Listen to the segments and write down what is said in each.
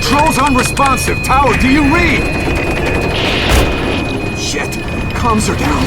Controls unresponsive. Tower, do you read? Shit. Comms are down.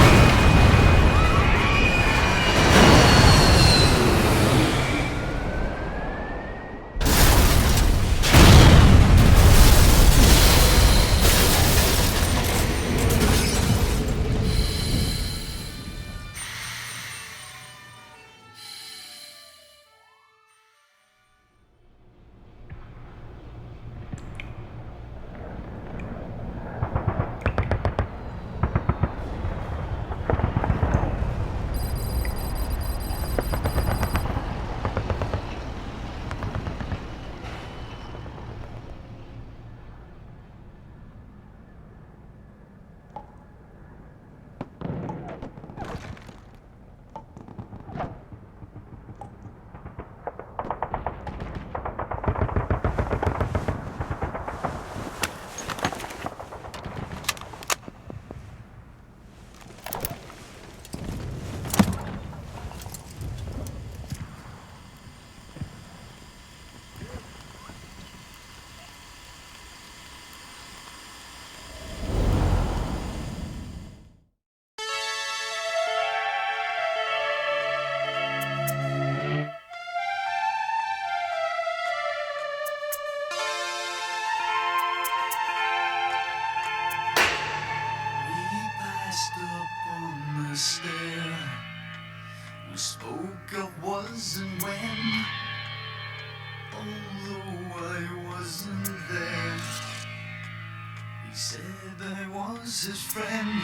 His friend,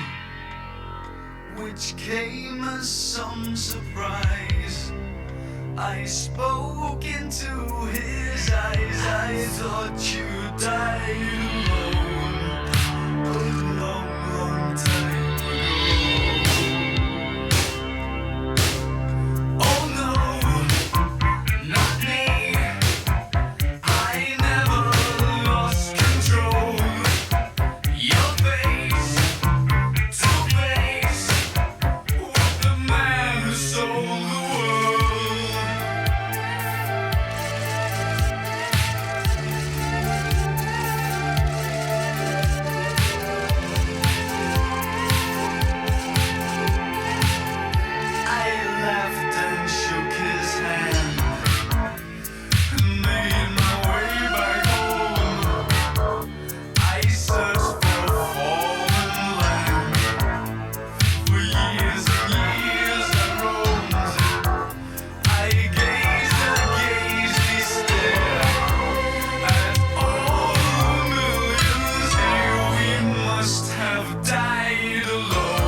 which came as some surprise. I spoke into his eyes. I thought you died alone a long, long time ago. Oh no, not me. I never lost control. Your face to face with the man who sold the world. I laughed and shook his hand and made my way back home. I searched for a foreign land. For years and years I roamed. I gazed and gazed stare at all the millions here. We must have died alone.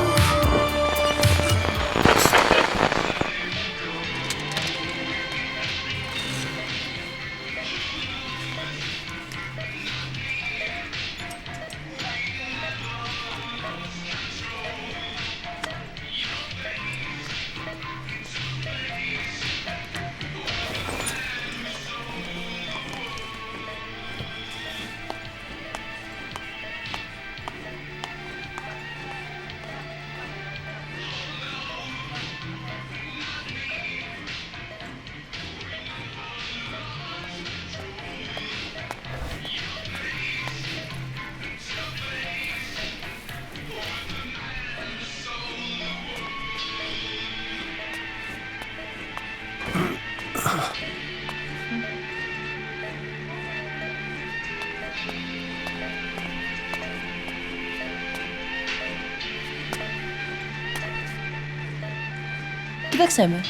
I tak chcemy.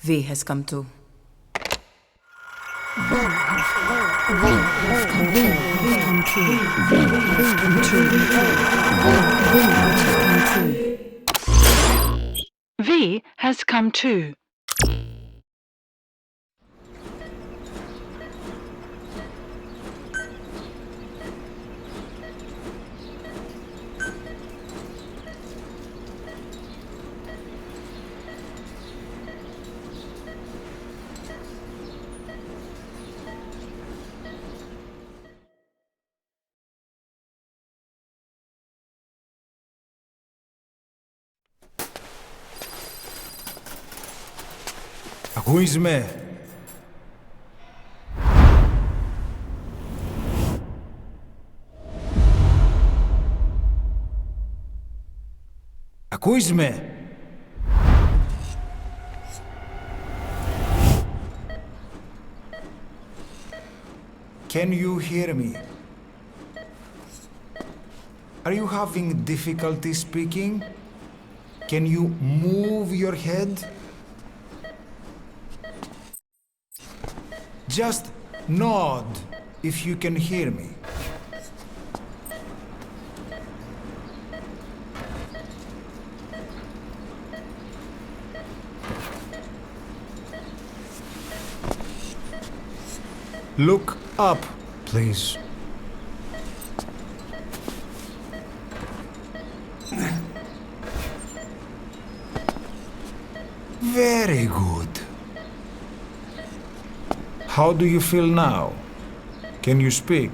V has come to. V has come too. Ακούεις με? Ακούεις με? Can you hear me? Are you having difficulty speaking? Can you move your head? Just nod if you can hear me. Look up, please. Very good. How do you feel now? Can you speak?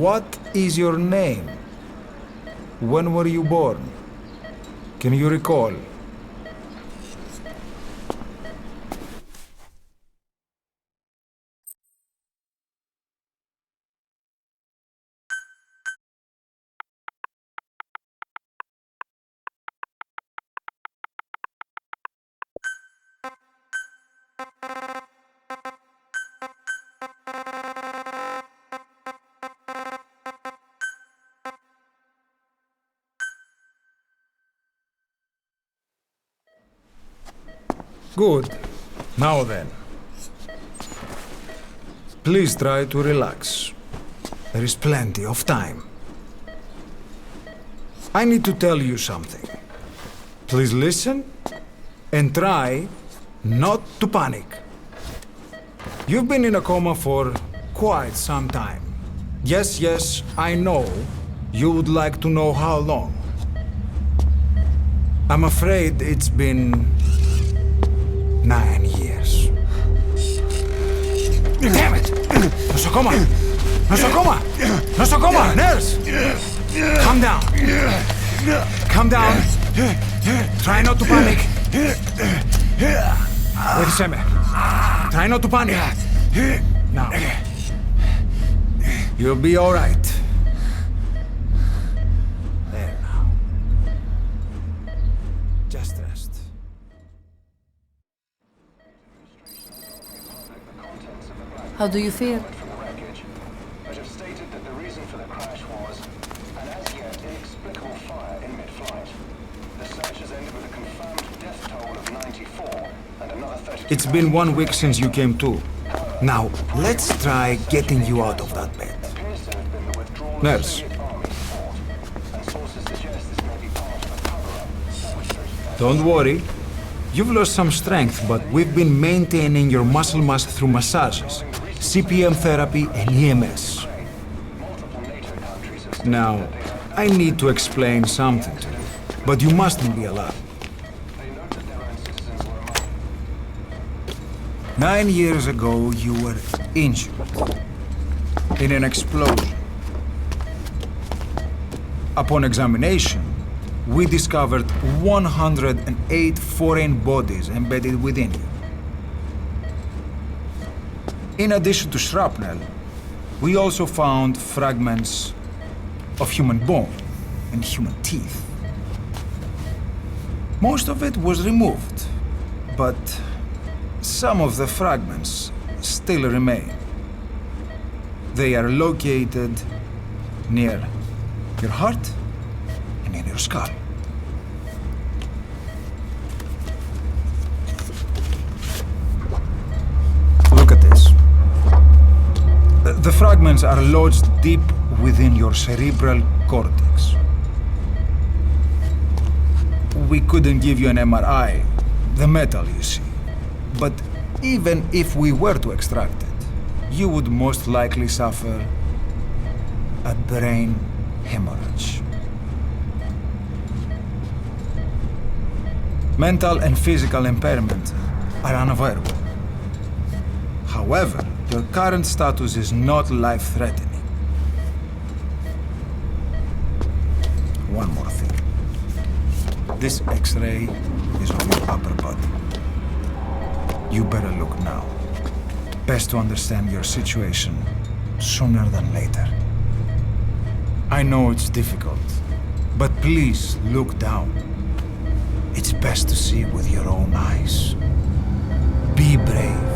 What is your name? When were you born? Can you recall? Good. Now then. Please try to relax. There is plenty of time. I need to tell you something. Please listen and try not to panic. You've been in a coma for quite some time. Yes, I know you would like to know how long. I'm afraid it's been 9 years. Damn it! Nosocoma! Nosocoma! Nosocoma! Nurse! Calm down. Calm down. Try not to panic. Βοήθησέ με. Try not to panic. Now. You'll be all right. There now. Just rest. How do you feel? But have stated that the reason for the crash was an as yet inexplicable fire in mid-flight. The search has ended with a confirmed death toll of 94 and another 30. It's been 1 week since you came to. Now, let's try getting you out of that bed. Appears to have been the withdrawal of Nurse. Soviet army support, and sources suggest this may be part of a cover-up. Don't worry. You've lost some strength, but we've been maintaining your muscle mass through massages, CPM therapy, and EMS. Now, I need to explain something to you, but you mustn't be alarmed. 9 years ago, you were injured in an explosion. Upon examination, we discovered 108 foreign bodies embedded within you. In addition to shrapnel, we also found fragments of human bone and human teeth. Most of it was removed, but some of the fragments still remain. They are located near your heart and in your skull. Look at this. The fragments are lodged deep within your cerebral cortex. We couldn't give you an MRI, the metal, you see. But even if we were to extract it, you would most likely suffer a brain hemorrhage. Mental and physical impairment are unavoidable. However, your current status is not life-threatening. One more thing. This X-ray extremities of your upper body. You better look now. Best to understand your situation sooner than later. I know it's difficult, but please look down. It's best to see with your own eyes. Be brave.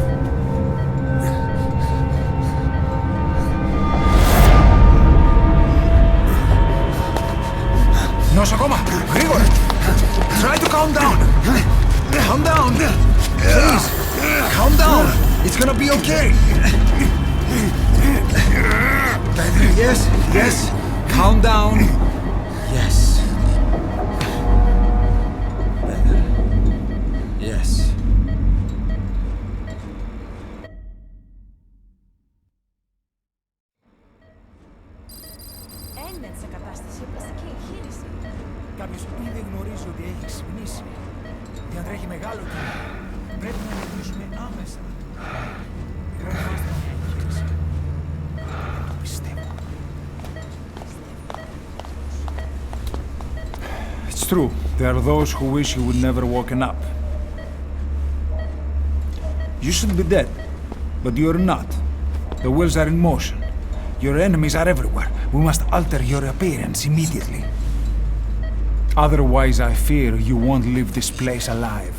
Νοσοκόμα, γρήγορα! Try to calm down! Calm down! Please! Calm down! It's gonna be okay! Yes, yes! Calm down! Yes. Better. Yes. Έννεν σε κατάσταση πλαστική εγχείρηση. Κάποιος ήδη γνωρίζει ότι έχει ξυπνήσει. Διατρέχει μεγάλο κίνημα. Πρέπει να ενεργήσουμε άμεσα. Χρειαζόμαστε μια εγχείρηση. Το πιστεύω. It's true. There are those who wish you would never woken up. You should be dead, but you're not. The wheels are in motion. Your enemies are everywhere. We must alter your appearance immediately. Otherwise, I fear you won't leave this place alive.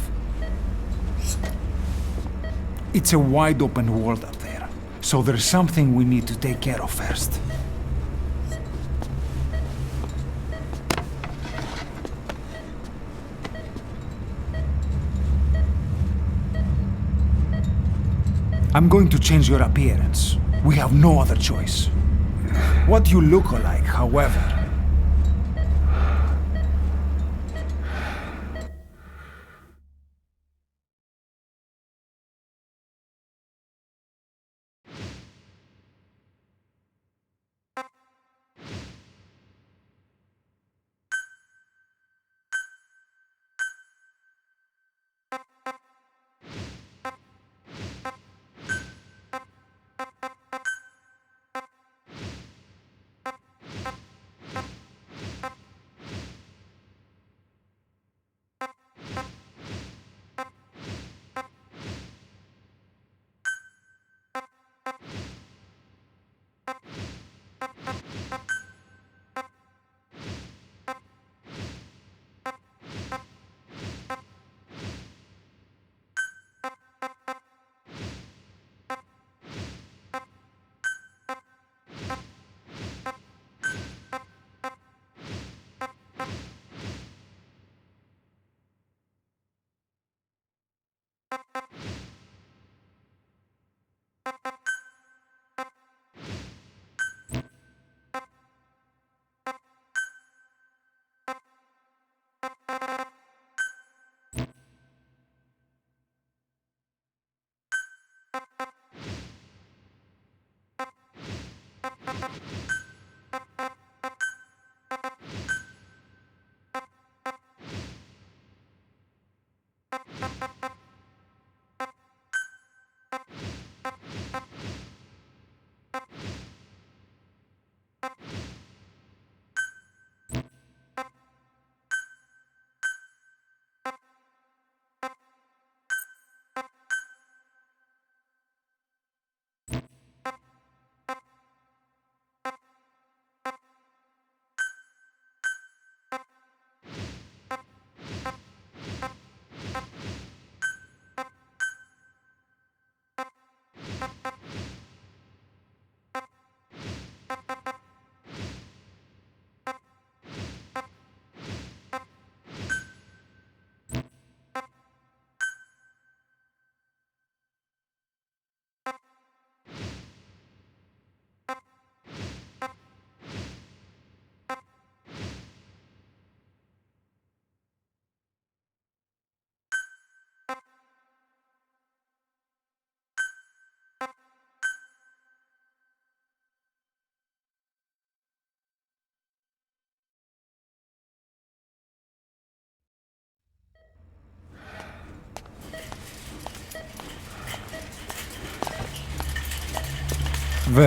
It's a wide open world up there, so there's something we need to take care of first. I'm going to change your appearance. We have no other choice. What you look like, however,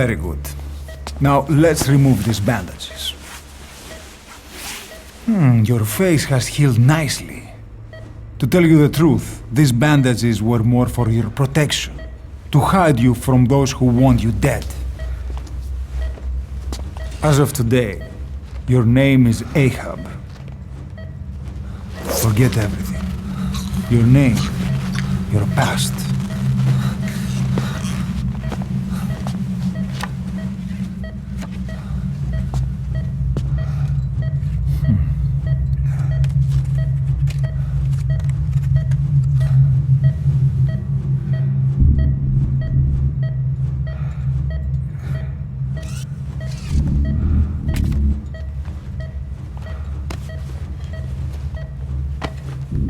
very good. Now let's remove these bandages. Your face has healed nicely. To tell you the truth, these bandages were more for your protection. To hide you from those who want you dead. As of today, your name is Ahab. Forget everything. Your name, your past.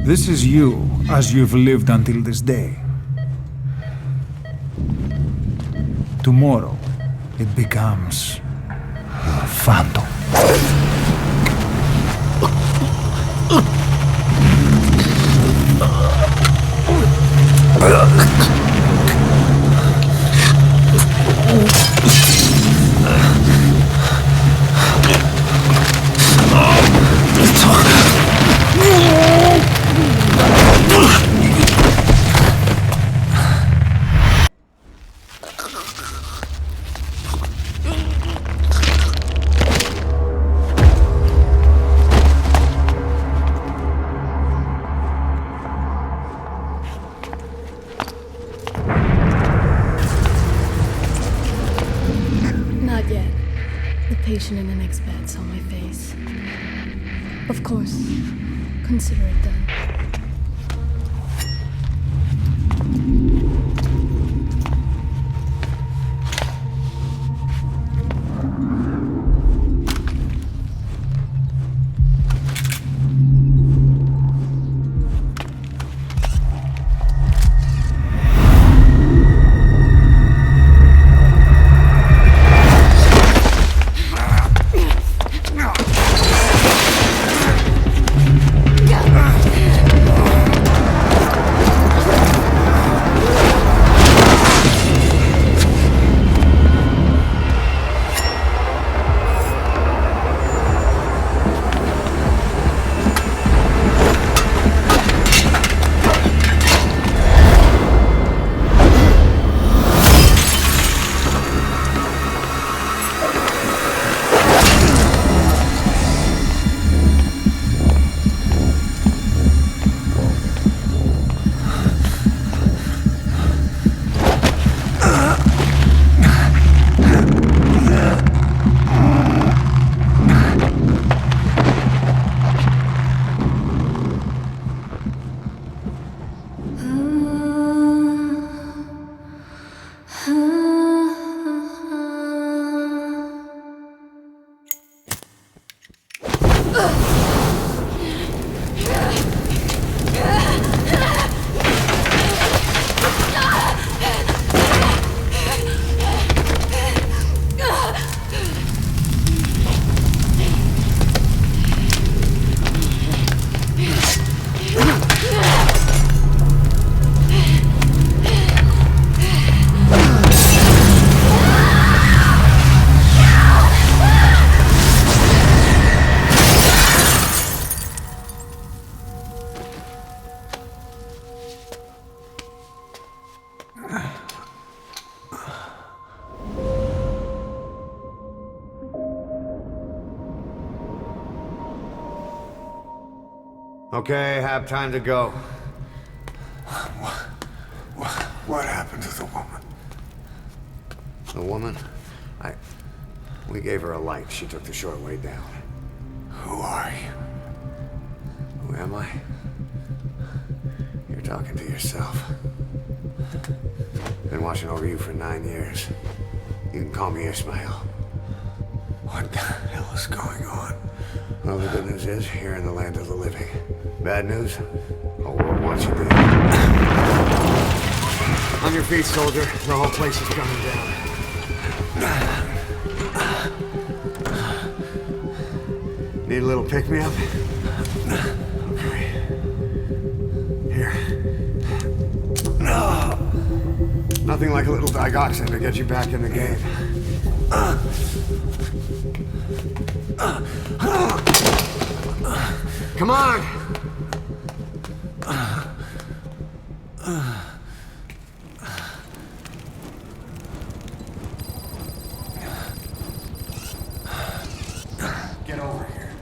This is you, as you've lived until this day. Tomorrow, it becomes your phantom. Not yet. The patient in the next bed saw my face. Of course. Consider it done. Okay, have time to go. What happened to the woman? The woman? We gave her a light. She took the short way down. Who are you? Who am I? You're talking to yourself. Been watching over you for 9 years. You can call me Ismail. What the hell is going on? Well, the good news is, you're in the land of the living. Bad news? The whole world wants you dead. On your feet, soldier. The whole place is coming down. Need a little pick-me-up? Okay. Here. Nothing like a little digoxin to get you back in the game. Come on! Get over here.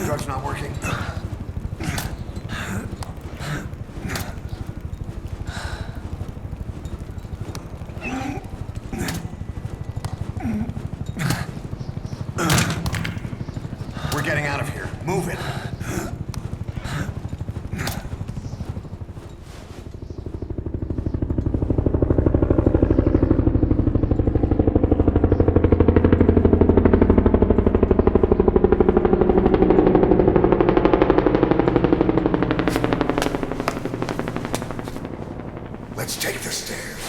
Drug's not working. We're getting out of here. Move it. Let's take the stairs.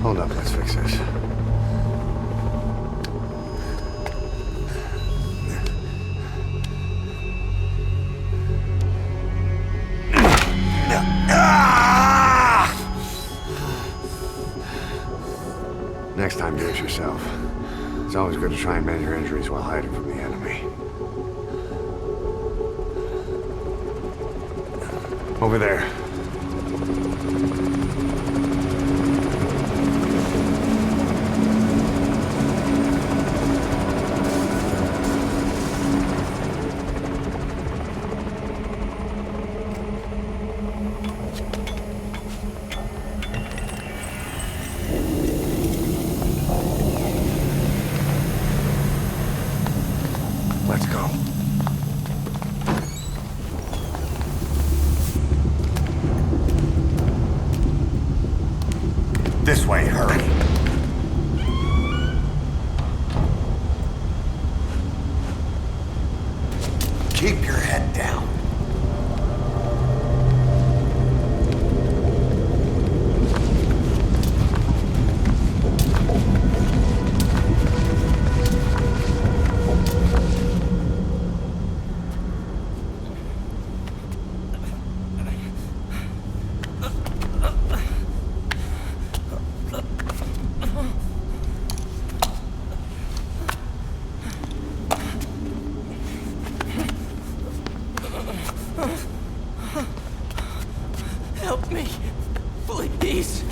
Hold up, let's fix this. Next time, do it yourself. It's always good to try and mend your injuries while hiding from the enemy. Over there. Let's go. This way, hurry. Keep your head down. Help me, please.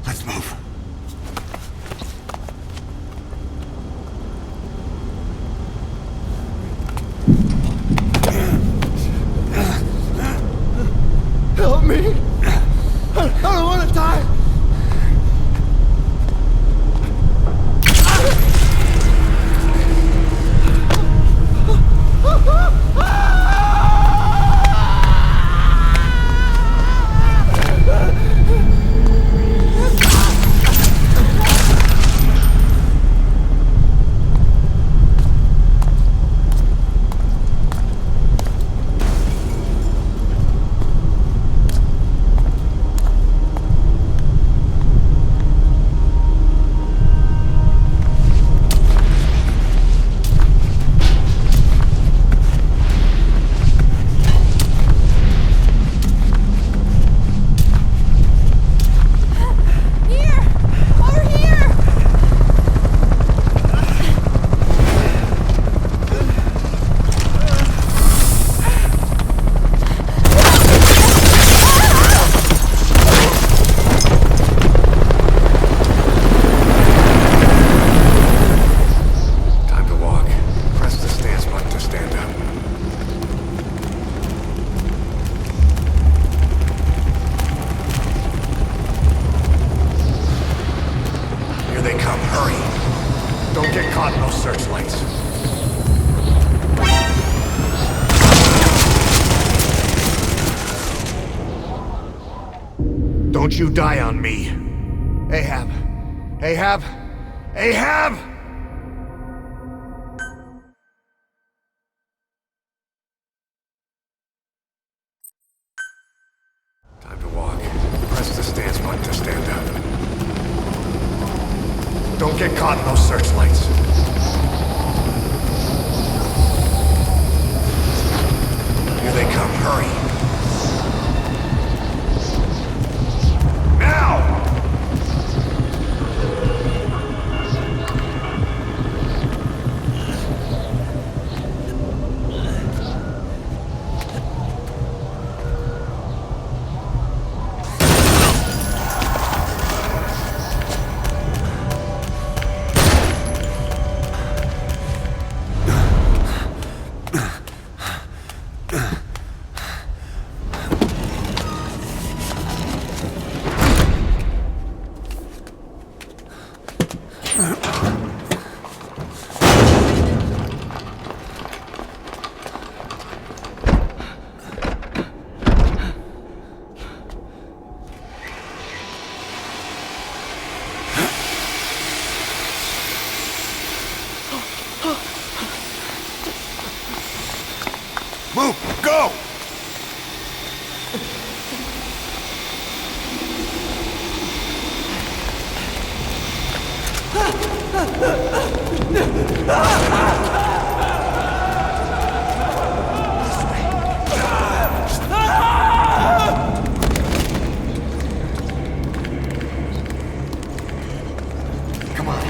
Let's move. Help me! I don't want to die! Don't get caught in those searchlights. Don't you die on me. Ahab. Ahab. Ahab! Don't get caught in those searchlights. Here they come, hurry. Now! Move! Go! Come on.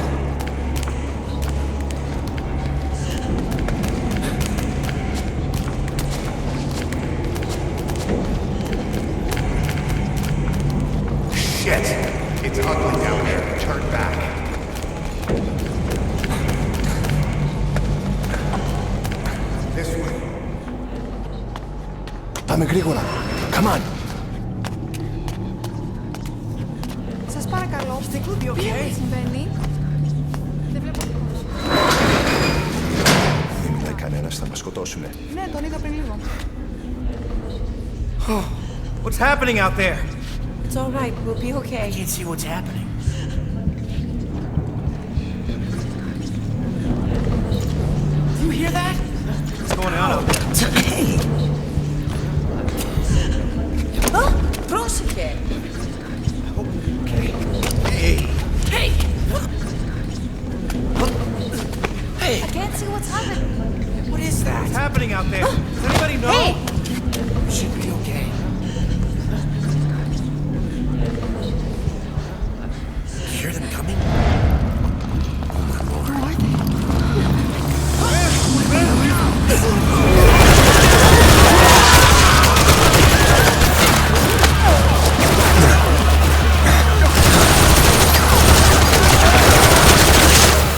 Shit! It's ugly down there. Turn back. This way. Πάμε γρήγορα. Come on. Σας παρακαλώ. Τι συμβαίνει? Δεν βλέπω. Δεν μιλάει κανένας, θα μας σκοτώσουνε. Ναι, τον είδα πριν λίγο. What's happening out there? It's all right. We'll be okay. I can't see what's happening. Do you hear that? What's going on out there? Hey! Πρόσεχε! Okay. Hey! Hey! Hey! I can't see what's happening. What is that? What's happening out there? Does anybody know? Hey! You should be okay. You hear them coming?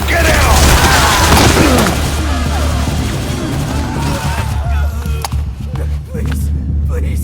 Get out! Please, please.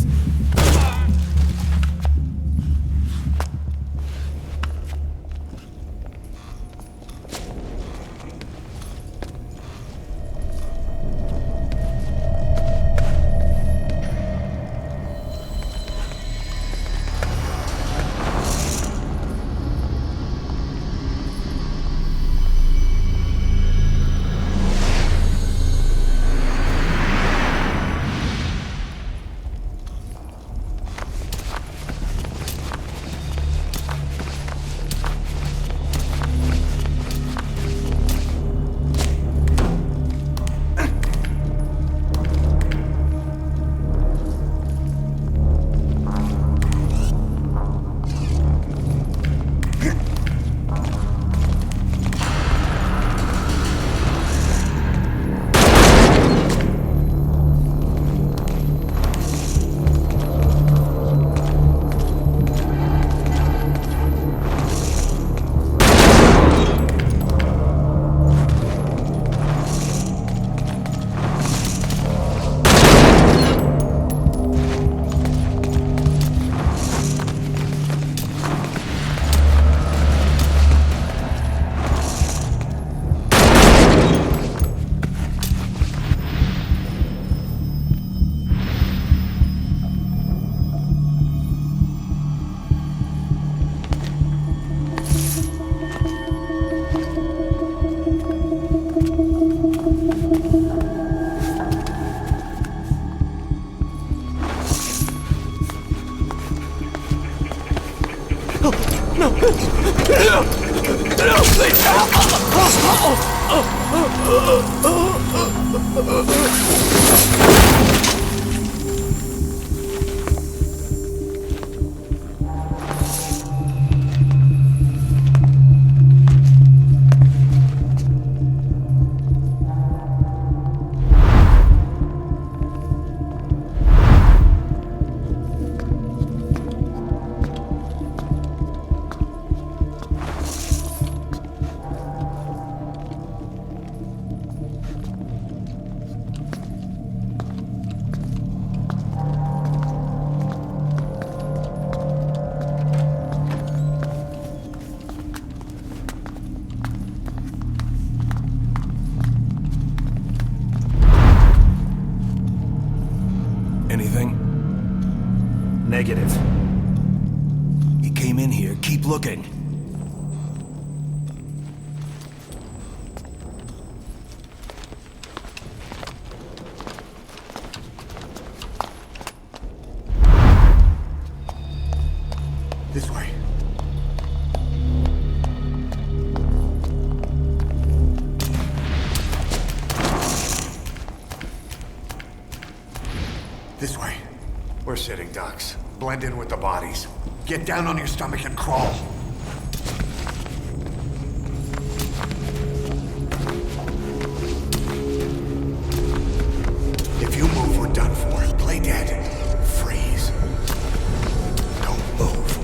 Please help! Anything? Negative. He came in here. Keep looking. This way. This way. We're sitting ducks. Blend in with the bodies. Get down on your stomach and crawl. If you move, we're done for. Play dead. Freeze. Don't move.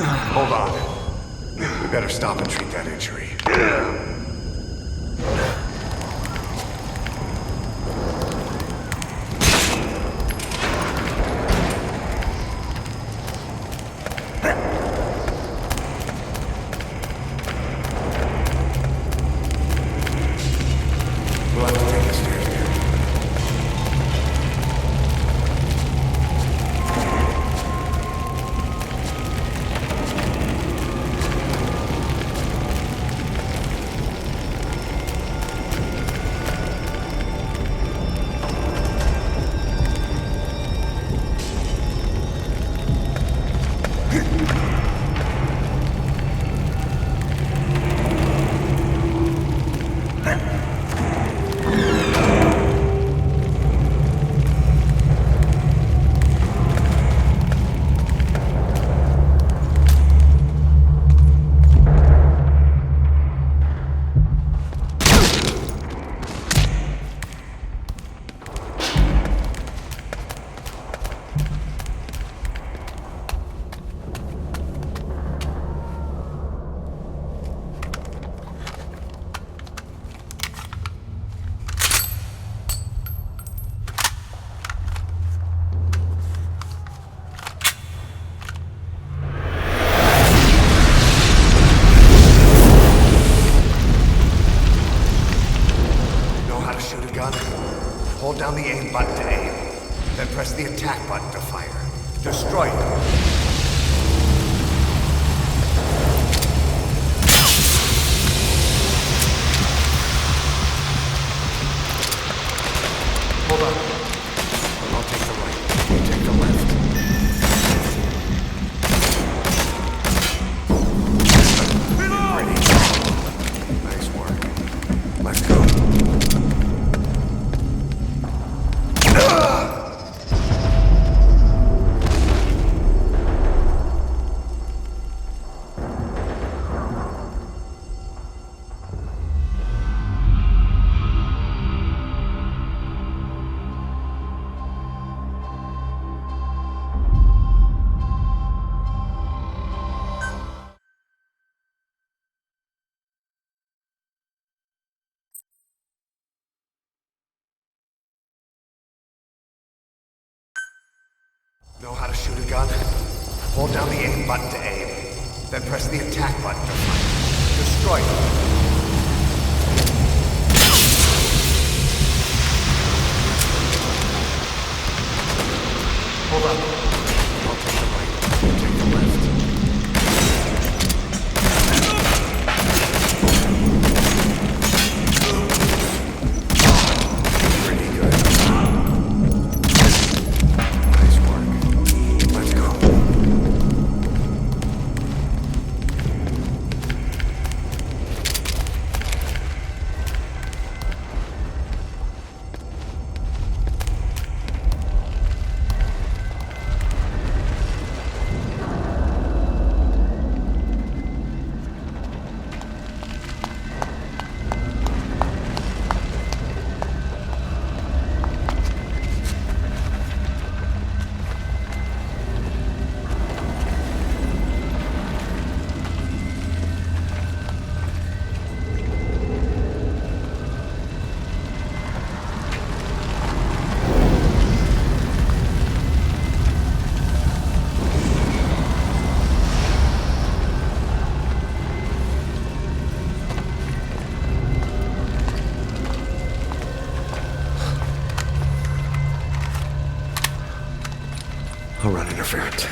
Hold on. We better stop and treat that injury. We'll have to take the stairs here. Hold down the aim button to aim, then press the attack button to fire. Destroy them. Hold on. I'll take the right. You take the left. Ready. Nice work. Let's go. Know how to shoot a gun? Hold down the aim button to aim, then press the attack button to fire. Destroy them. Hold on. I'll take the right. You take the left. Pretty good. Nice work. Let's go. I'll run interference.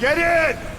Get in!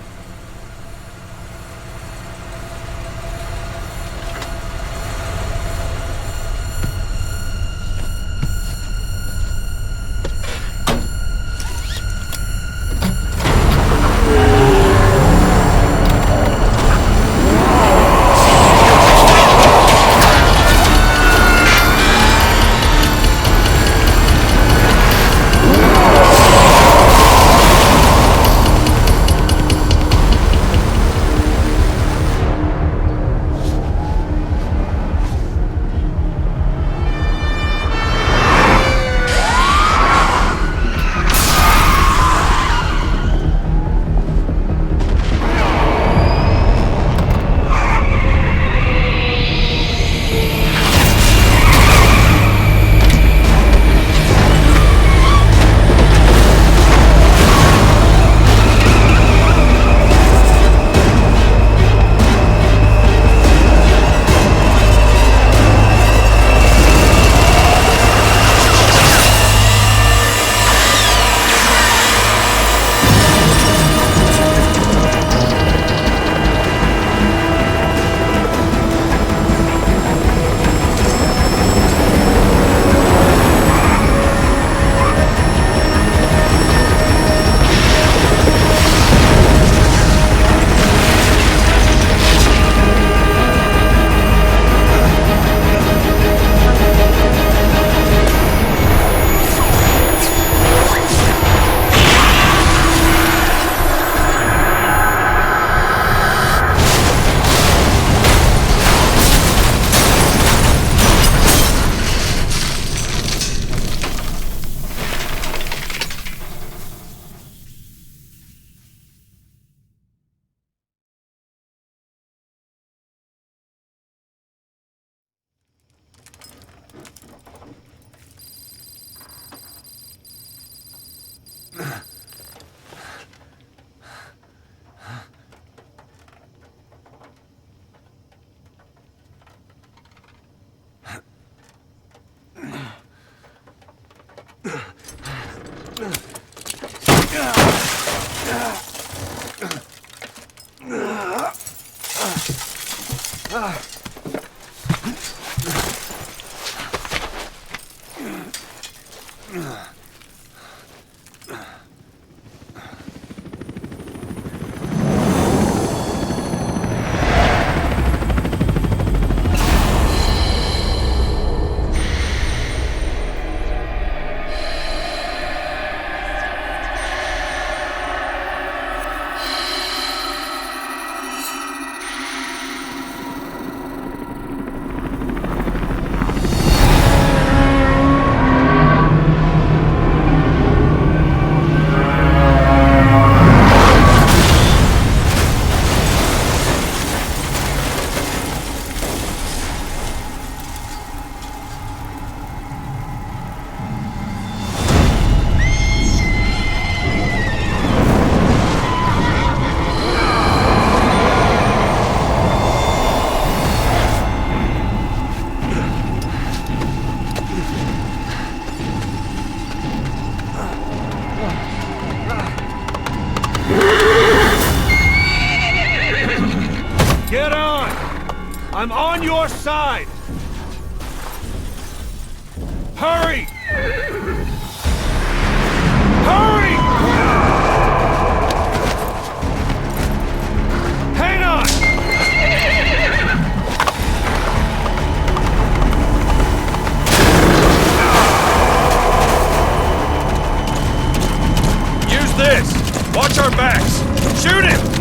I'm on your side! Hurry! Hurry! Hang on! Use this! Watch our backs! Shoot him!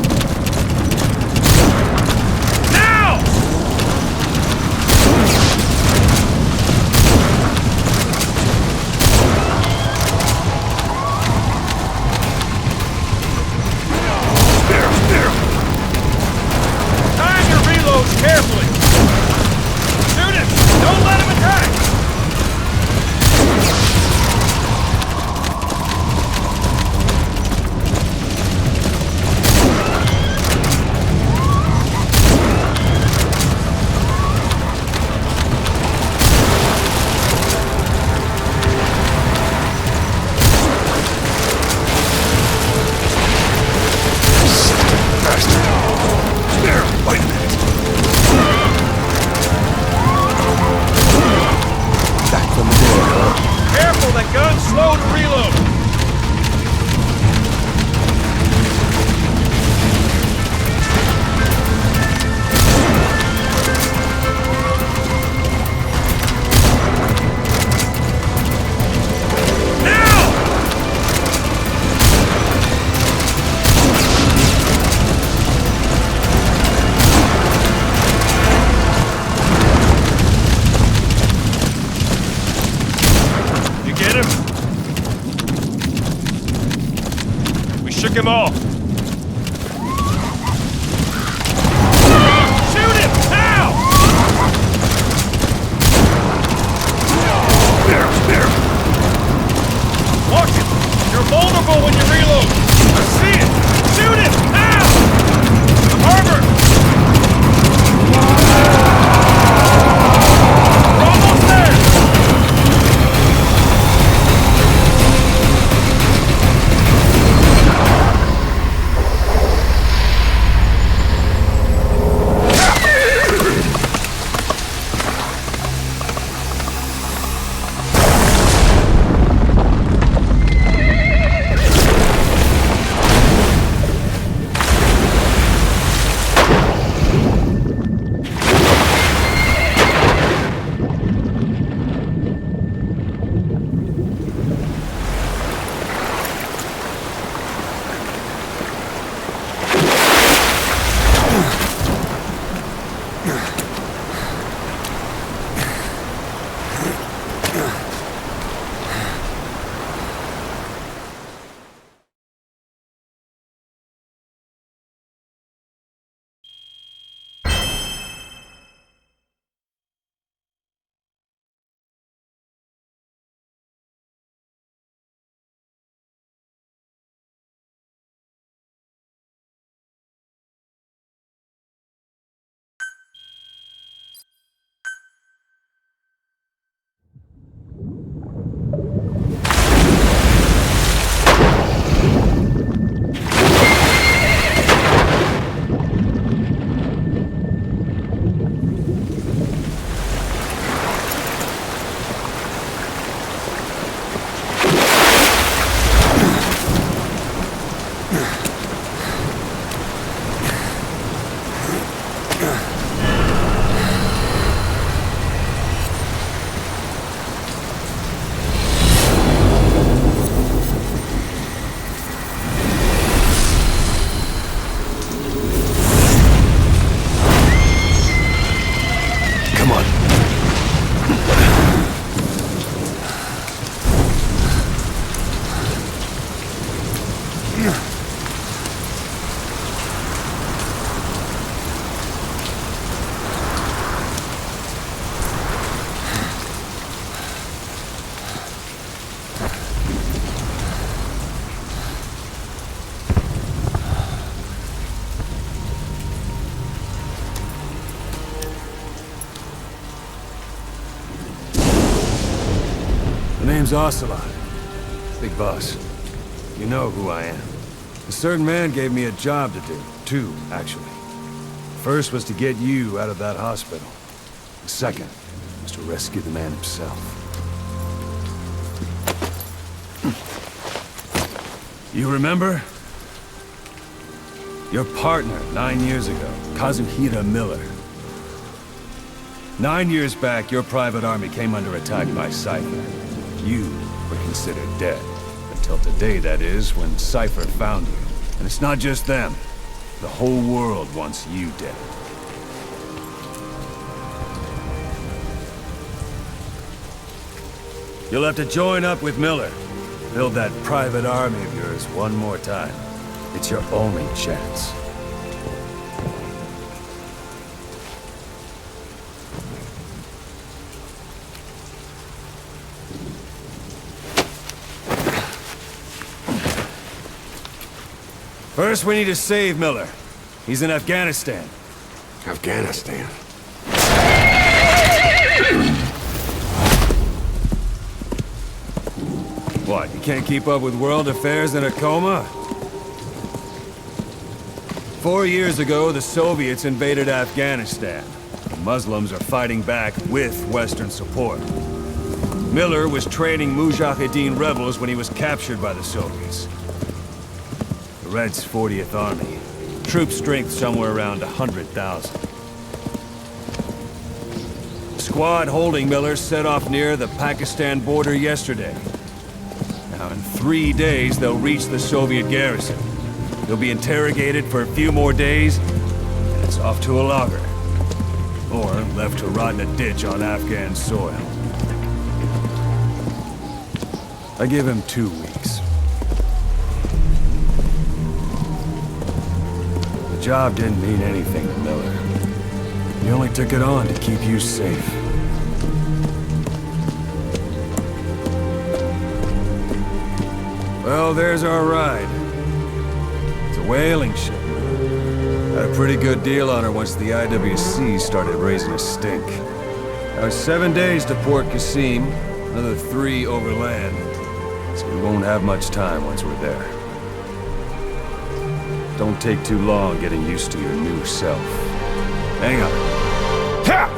shook him off. Shoot him! Now! Watch it! You're vulnerable when you reload! I see it! Shoot him! Now! Harbor! We're almost there! Name's Ocelot. Big boss. You know who I am. A certain man gave me a job to do. Two, actually. First was to get you out of that hospital. The second was to rescue the man himself. You remember? Your partner 9 years ago, Kazuhira Miller. 9 years back, your private army came under attack by Cypher. You were considered dead. Until today, that is, when Cypher found you. And it's not just them. The whole world wants you dead. You'll have to join up with Miller. Build that private army of yours one more time. It's your only chance. First, we need to save Miller. He's in Afghanistan. Afghanistan? What, you can't keep up with world affairs in a coma? 4 years ago, the Soviets invaded Afghanistan. The Muslims are fighting back with Western support. Miller was training Mujahideen rebels when he was captured by the Soviets. The Reds' 40th Army. Troop strength somewhere around 100,000. The squad holding Miller set off near the Pakistan border yesterday. Now, in 3 days, they'll reach the Soviet garrison. He'll be interrogated for a few more days, and it's off to a lager. Or left to rot in a ditch on Afghan soil. I give him 2 weeks. job didn't mean anything to Miller. He only took it on to keep you safe. Well, there's our ride. It's a whaling ship. Had a pretty good deal on her once the IWC started raising a stink. Now it's 7 days to Port Qasim, another 3 overland. So we won't have much time once we're there. Don't take too long getting used to your new self. Hang on. Ha!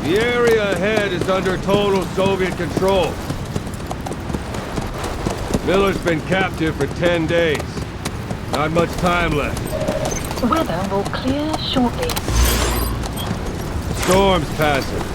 The area ahead is under total Soviet control. Miller's been captive for 10 days. Not much time left. Weather will clear shortly. Storm's passing.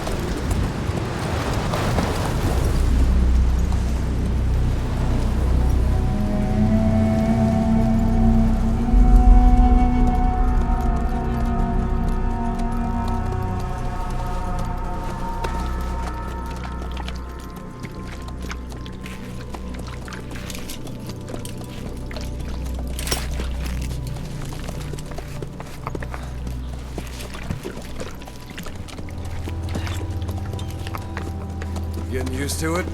Getting used to it?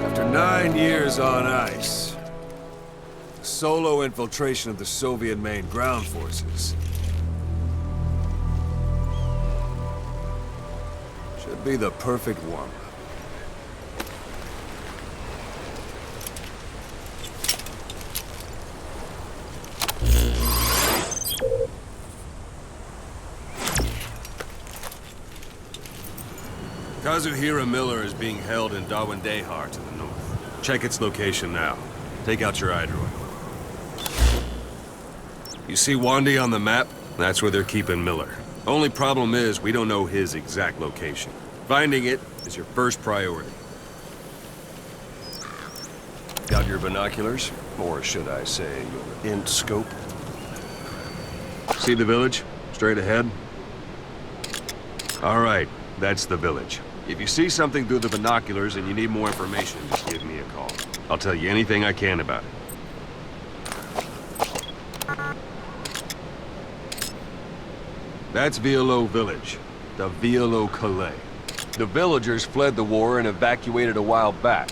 After 9 years on ice, solo infiltration of the Soviet main ground forces should be the perfect warm-up. Kazuhira Miller is being held in Dawandehar to the north. Check its location now. Take out your iDroid. You see Wandy on the map? That's where they're keeping Miller. Only problem is, we don't know his exact location. Finding it is your first priority. Got your binoculars? Or should I say, your int scope? See the village? Straight ahead? All right, that's the village. If you see something through the binoculars and you need more information, just give me a call. I'll tell you anything I can about it. That's Violo Village, the Violo Calais. The villagers fled the war and evacuated a while back.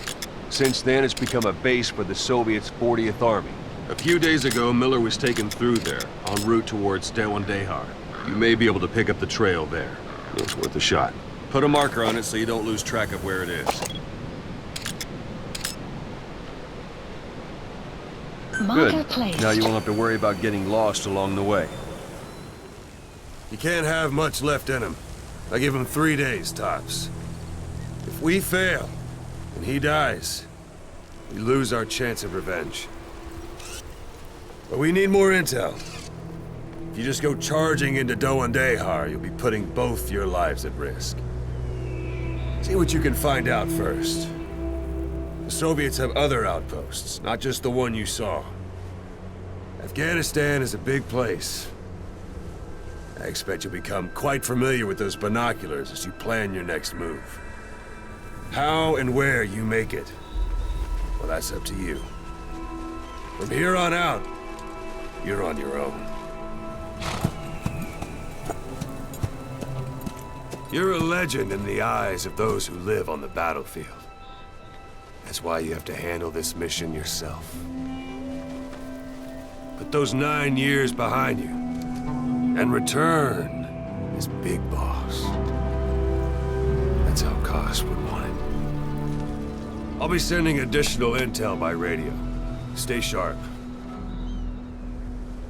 Since then, it's become a base for the Soviets' 40th Army. A few days ago, Miller was taken through there, en route towards Dawandehar. You may be able to pick up the trail there. It's worth a shot. Put a marker on it so you don't lose track of where it is. Marker Good. placed. Now you won't have to worry about getting lost along the way. You can't have much left in him. I give him 3 days, tops. If we fail, and he dies, we lose our chance of revenge. But we need more intel. If you just go charging into Dawandehar, you'll be putting both your lives at risk. See what you can find out first. The Soviets have other outposts, not just the one you saw. Afghanistan is a big place. I expect you'll become quite familiar with those binoculars as you plan your next move. How and where you make it, well, that's up to you. From here on out, you're on your own. You're a legend in the eyes of those who live on the battlefield. That's why you have to handle this mission yourself. Put those 9 years behind you, and return as Big Boss. That's how Koss would want it. I'll be sending additional intel by radio. Stay sharp.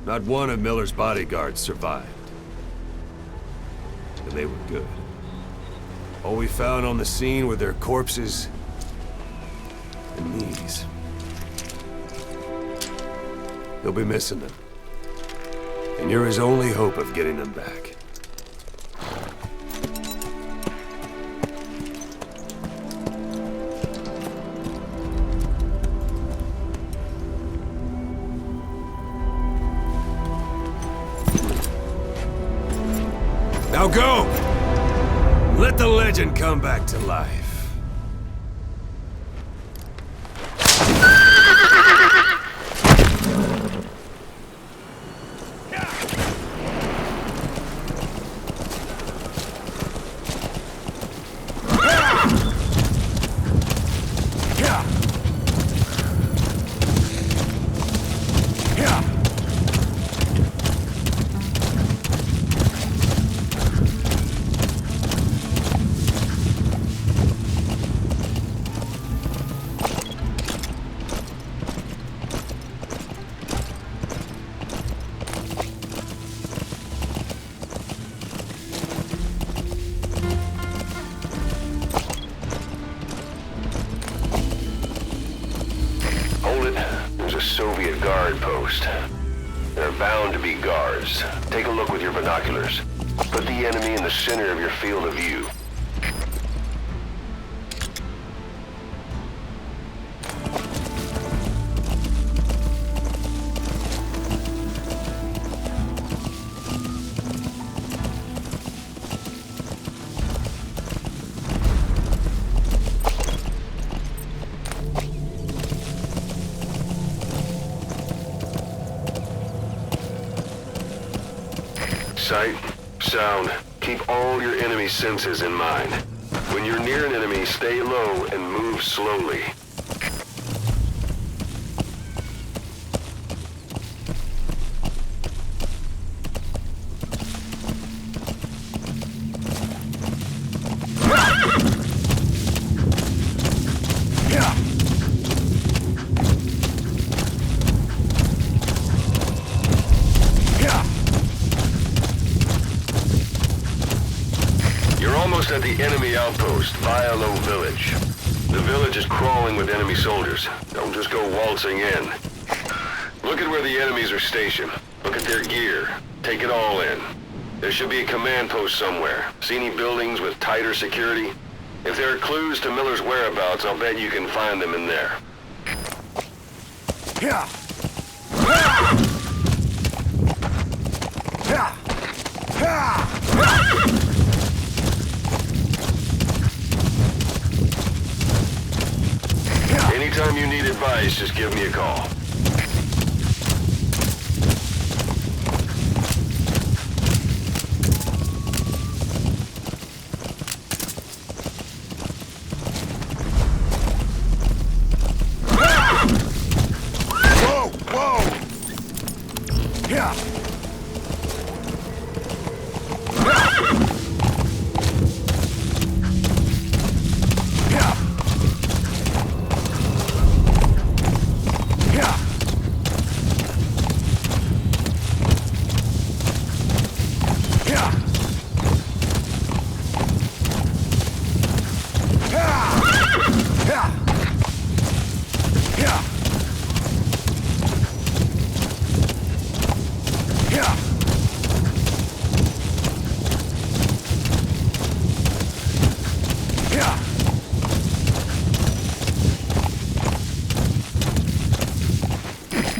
Not one of Miller's bodyguards survived. And they were good. All we found on the scene were their corpses and knees. You'll be missing them. And you're his only hope of getting them back. Now go! Let the legend come back to life. Soviet guard post. There are bound to be guards. Take a look with your binoculars. Put the enemy in the center of your field of view. Sight, sound, keep all your enemy senses in mind. When you're near an enemy, stay low and move slowly. At the the enemy outpost, Vialo Village. The village is crawling with enemy soldiers. Don't just go waltzing in. Look at where the enemies are stationed. Look at their gear. Take it all in. There should be a command post somewhere. See any buildings with tighter security? If there are clues to Miller's whereabouts, I'll bet you can find them in there. Yeah. Anytime you need advice, just give me a call. Whoa, whoa! Yeah.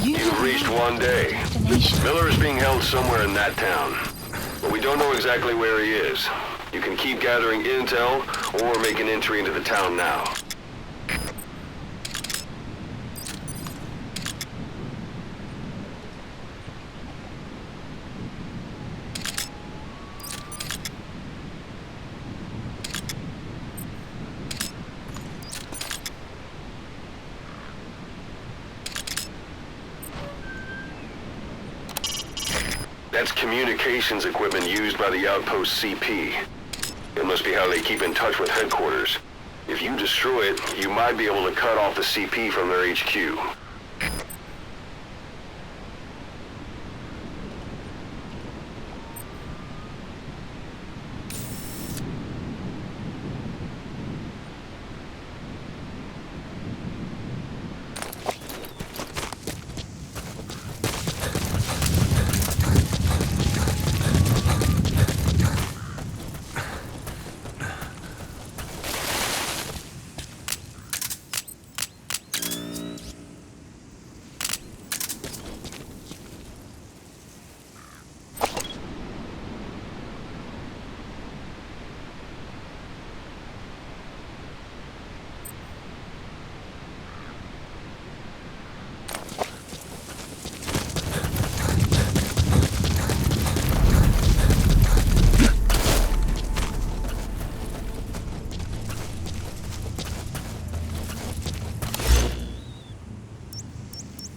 You've reached one day. Miller is being held somewhere in that town. But we don't know exactly where he is. You can keep gathering intel, or make an entry into the town now. That's communications equipment used by the outpost CP. It must be how they keep in touch with headquarters. If you destroy it, you might be able to cut off the CP from their HQ.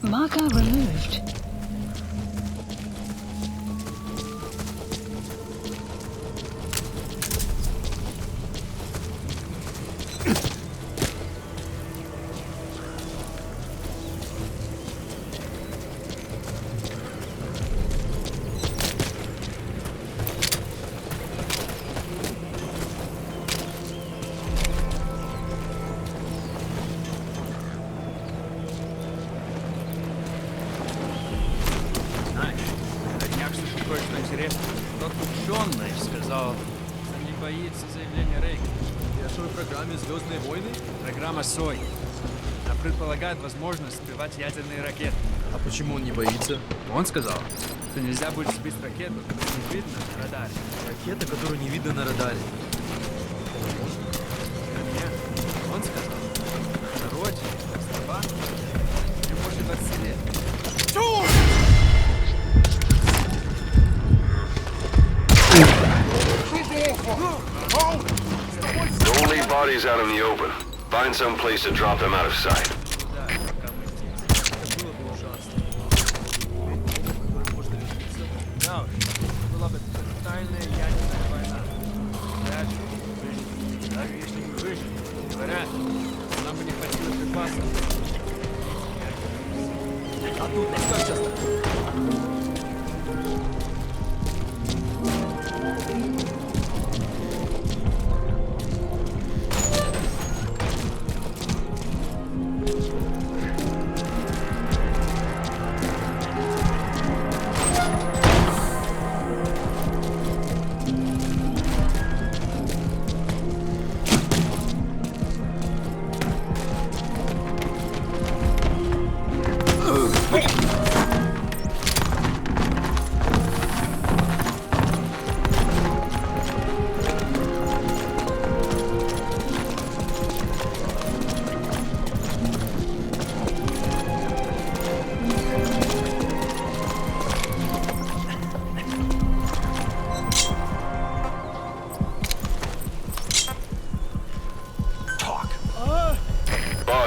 Marker removed. Программа СОЙ. Она предполагает возможность сбивать ядерные ракеты. А почему он не боится? Он сказал, что нельзя будет сбить ракету, которую не видно на радаре. Ракета, которую не видно на радаре. Нет, он сказал, на родине, острова, не больше 20 лет. Don't leave bodies out in the open. Find some place to drop them out of sight. Была бы тотальная ядерная война. Дальше выжить. Даже если мы выжили, говорят, нам бы не хватило припасов. А тут что сейчас такое?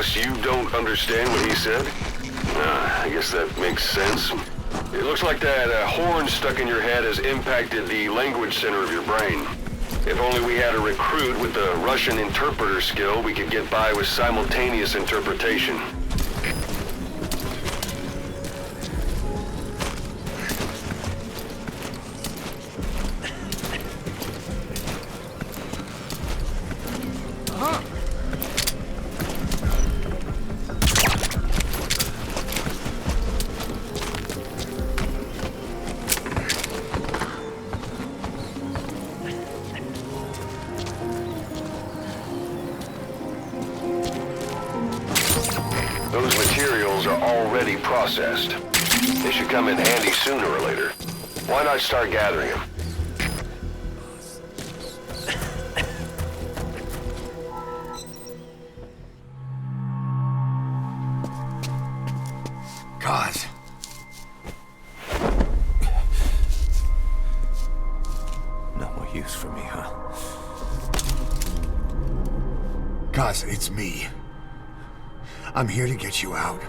boss, you don't understand what he said? I guess that makes sense. It looks like that horn stuck in your head has impacted the language center of your brain. If only we had a recruit with the Russian interpreter skill, we could get by with simultaneous interpretation. Those materials are already processed. They should come in handy sooner or later. Why not start gathering them? God. No more use for me, huh? Cause it's me. I'm here to get you out.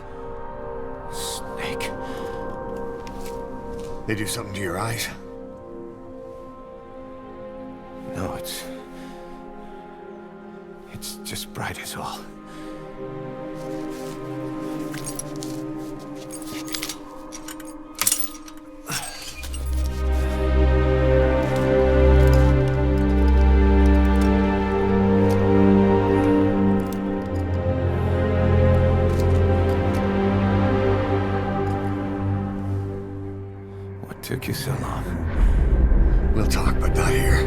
Snake. They do something to your eyes? No, it's just bright as all. Took you so long. We'll talk, but not here.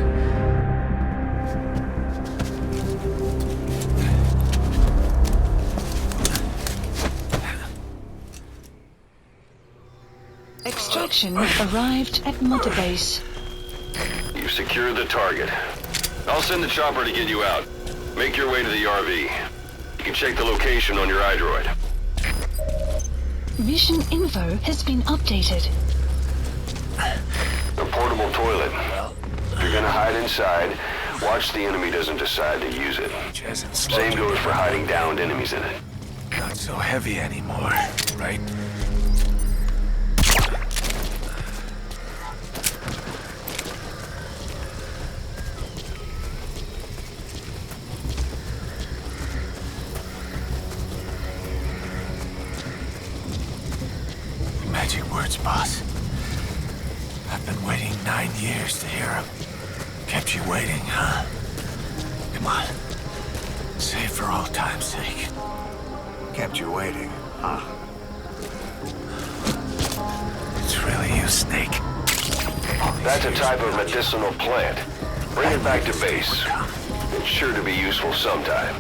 Extraction arrived at Mother Base. You secured the target. I'll send the chopper to get you out. Make your way to the RV. You can check the location on your iDroid. Mission info has been updated. A portable toilet. If you're gonna hide inside, watch the enemy doesn't decide to use it. Same goes for hiding downed enemies in it. Not so heavy anymore, right? Magic words, boss. I've been waiting 9 years to hear them. Kept you waiting, huh? Come on. Say it for old time's sake. Kept you waiting, huh? It's really you, Snake. That's a type of medicinal plant. Bring it back to base. It's sure to be useful sometime.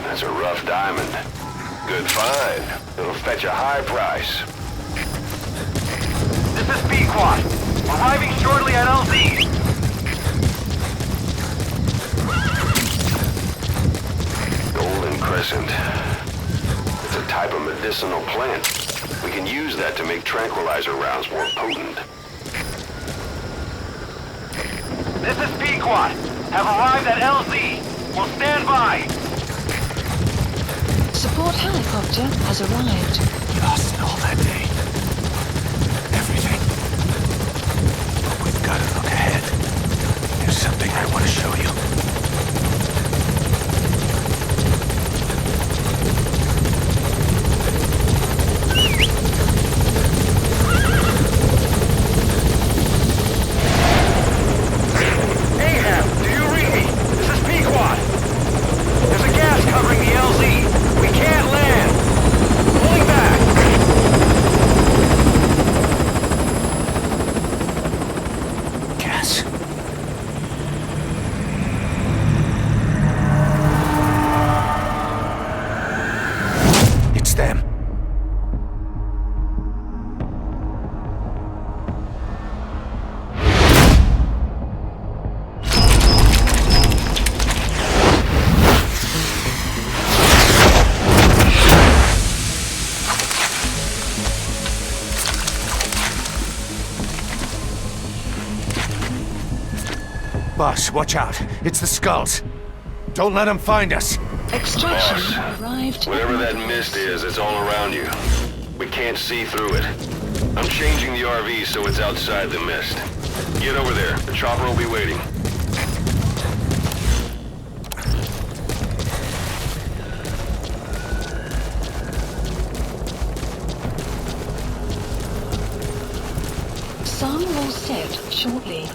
That's a rough diamond. Good find. It'll fetch a high price. This is Pequot. Arriving shortly at LZ. Golden Crescent. It's a type of medicinal plant. We can use that to make tranquilizer rounds more potent. This is Pequot. Have arrived at LZ. Will stand by. Support helicopter has arrived. Lost it all that day. Everything. But we've got to look ahead. There's something I want to show you. Ahab, do you read me? This is Pequot. There's a gas covering the LZ. We can't land. Pulling back. Boss, watch out. It's the skulls. Don't let them find us. Extraction Boss, arrived. whatever that mist is, it's all around you. We can't see through it. I'm changing the RV so it's outside the mist. Get over there. The chopper will be waiting. Sun will set shortly.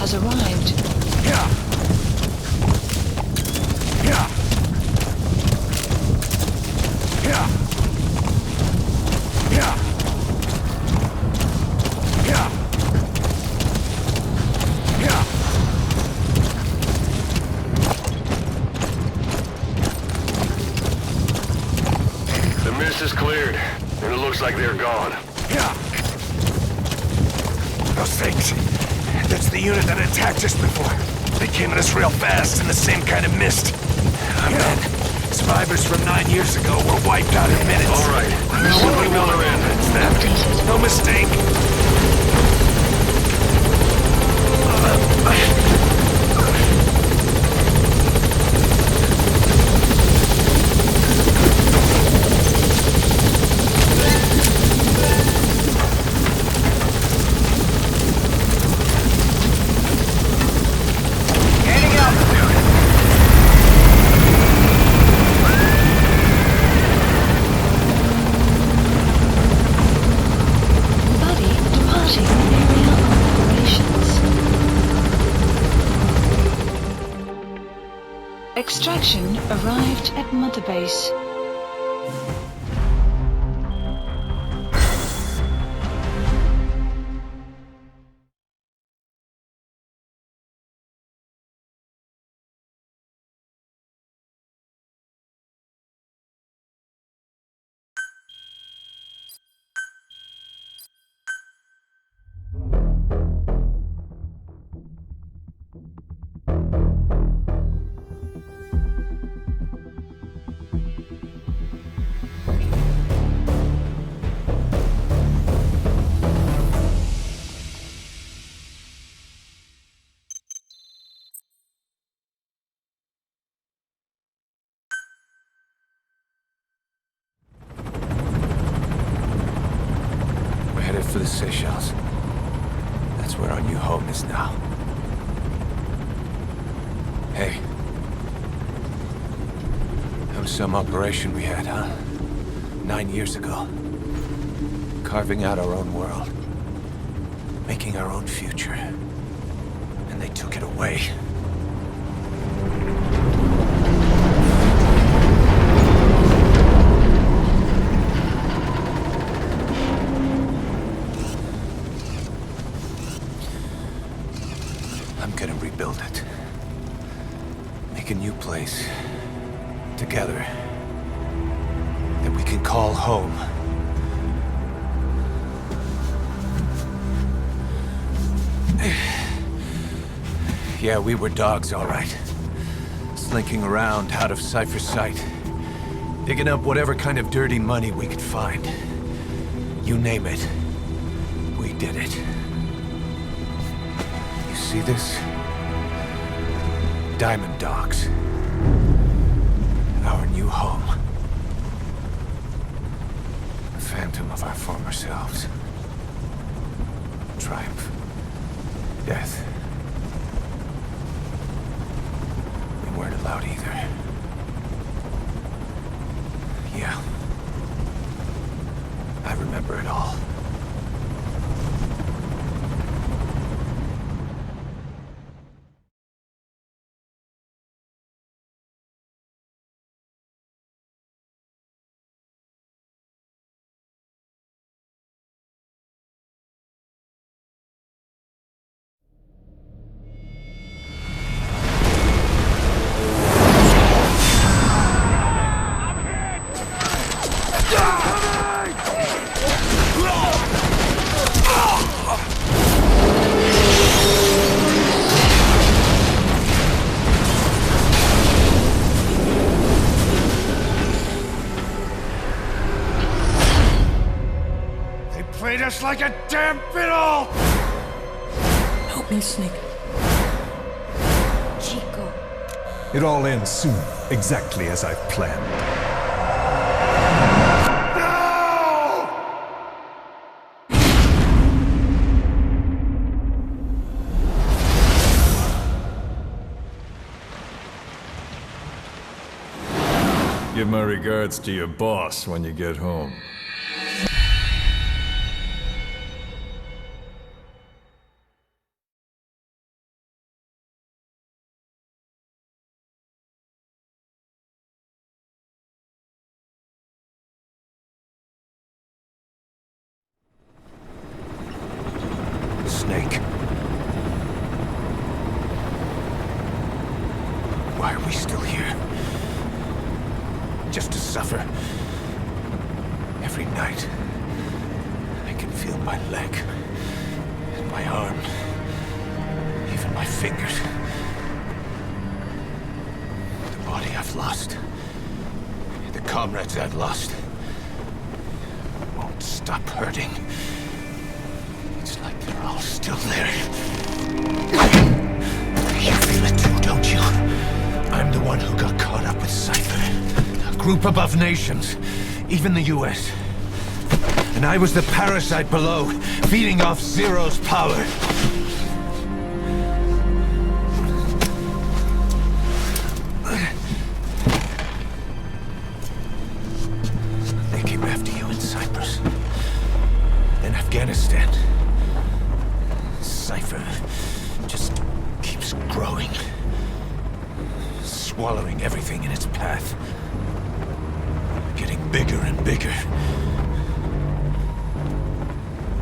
Has arrived. The mist is cleared, and it looks like they're gone. Those things. That's the unit that attacked us before. They came at us real fast in the same kind of mist. Man, Survivors from 9 years ago were wiped out in minutes. All right. Simply Miller in. It's that. No mistake. Gaining altitude. Buddy departing area of operations. Extraction arrived at Mother Base. We're headed for the Seychelles. That's where our new home is now. Hey. That was some operation we had, huh? 9 years ago. Carving out our own world. Making our own future. And they took it away. I'm gonna rebuild it. Make a new place. Together. That we can call home. Yeah, we were dogs, all right. Slinking around out of Cypher's sight. Digging up whatever kind of dirty money we could find. You name it. We did it. You see this? Diamond Dogs. Our new home. A phantom of our former selves. Triumph. Death. We weren't allowed either. Yeah. I remember it all. Played us like a damn fiddle! Help me, Snake. Chico. It all ends soon, exactly as I've planned. Give my regards to your boss when you get home. Snake. Why are we still here? Just to suffer? Every night, I can feel my leg, and my arm, even my fingers. The body I've lost, The comrades I've lost won't stop hurting. It's like they're all still there. You feel it too, don't you? I'm the one who got caught up with Cypher. A group above nations, even the US. And I was the parasite below, feeding off Zero's power. They came after you in Cyprus. Then Afghanistan. Cypher just keeps growing. Swallowing everything in its path. Getting bigger and bigger.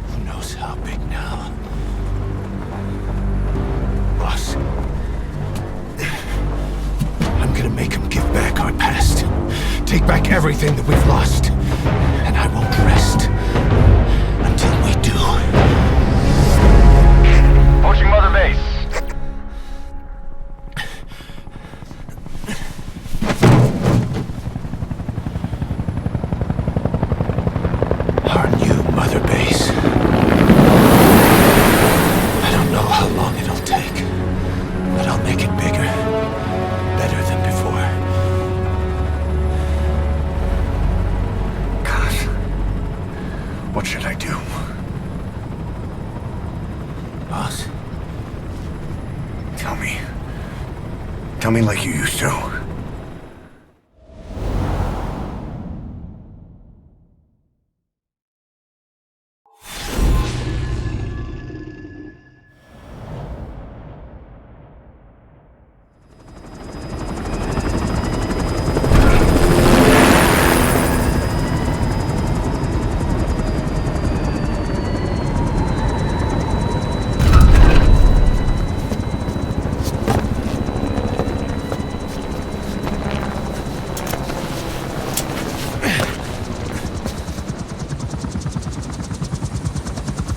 Who knows how big now? Boss. I'm gonna make him give back our past. Take back everything that we've lost. And I won't rest until we do. Approaching Mother Base. Our new Mother Base. I don't know how long it'll take, but I'll make it bigger. Better than before. God. What should I do? Boss? Tell me. Tell me like you used to.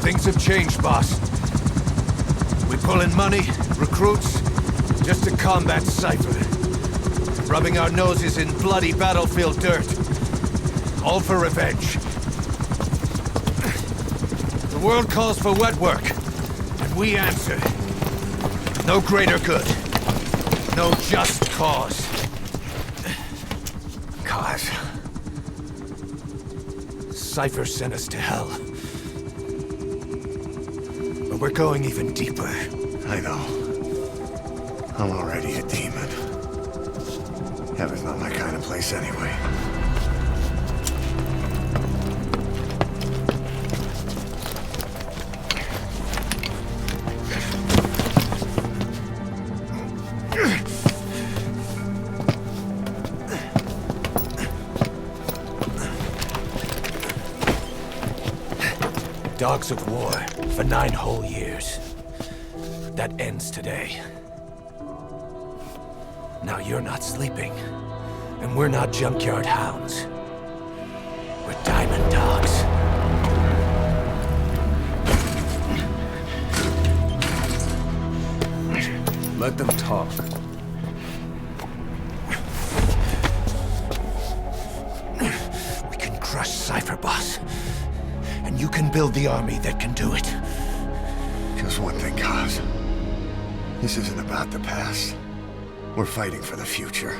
Things have changed, boss. We pull in money, recruits, just to combat Cypher. Rubbing our noses in bloody battlefield dirt. All for revenge. The world calls for wet work, and we answer. No greater good. No just cause. Cause? Cypher sent us to hell. But we're going even deeper. I know. I'm already a demon. Heaven's not my kind of place anyway. Dogs of war for 9 whole years. That ends today. Now you're not sleeping, and we're not junkyard hounds. We're diamond dogs. Let them talk. We can crush Cypher, boss. And you can build the army that can do it. Just one thing, Kaz. This isn't about the past. We're fighting for the future.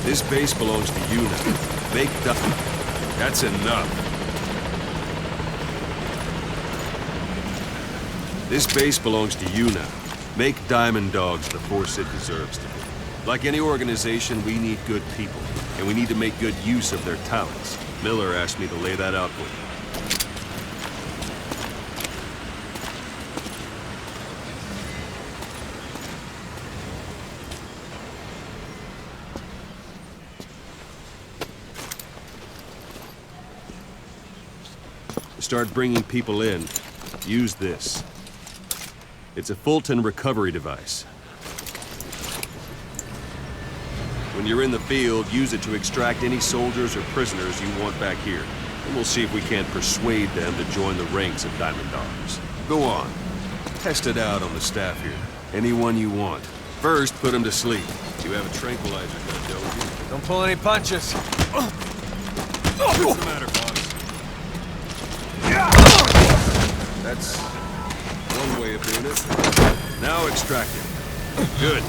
This base belongs to you now. Make nothing. That's enough. This base belongs to you now. Make Diamond Dogs the force it deserves to be. Like any organization, we need good people, and we need to make good use of their talents. Miller asked me to lay that out for you. start bringing people in, use this. It's a Fulton recovery device. When you're in the field, use it to extract any soldiers or prisoners you want back here. And we'll see if we can't persuade them to join the ranks of Diamond Dogs. Go on. Test it out on the staff here. Anyone you want. First, put them to sleep. You have a tranquilizer gun, don't you? Don't pull any punches. What's the matter, boss? That's one way of doing it. Now extract it. Good.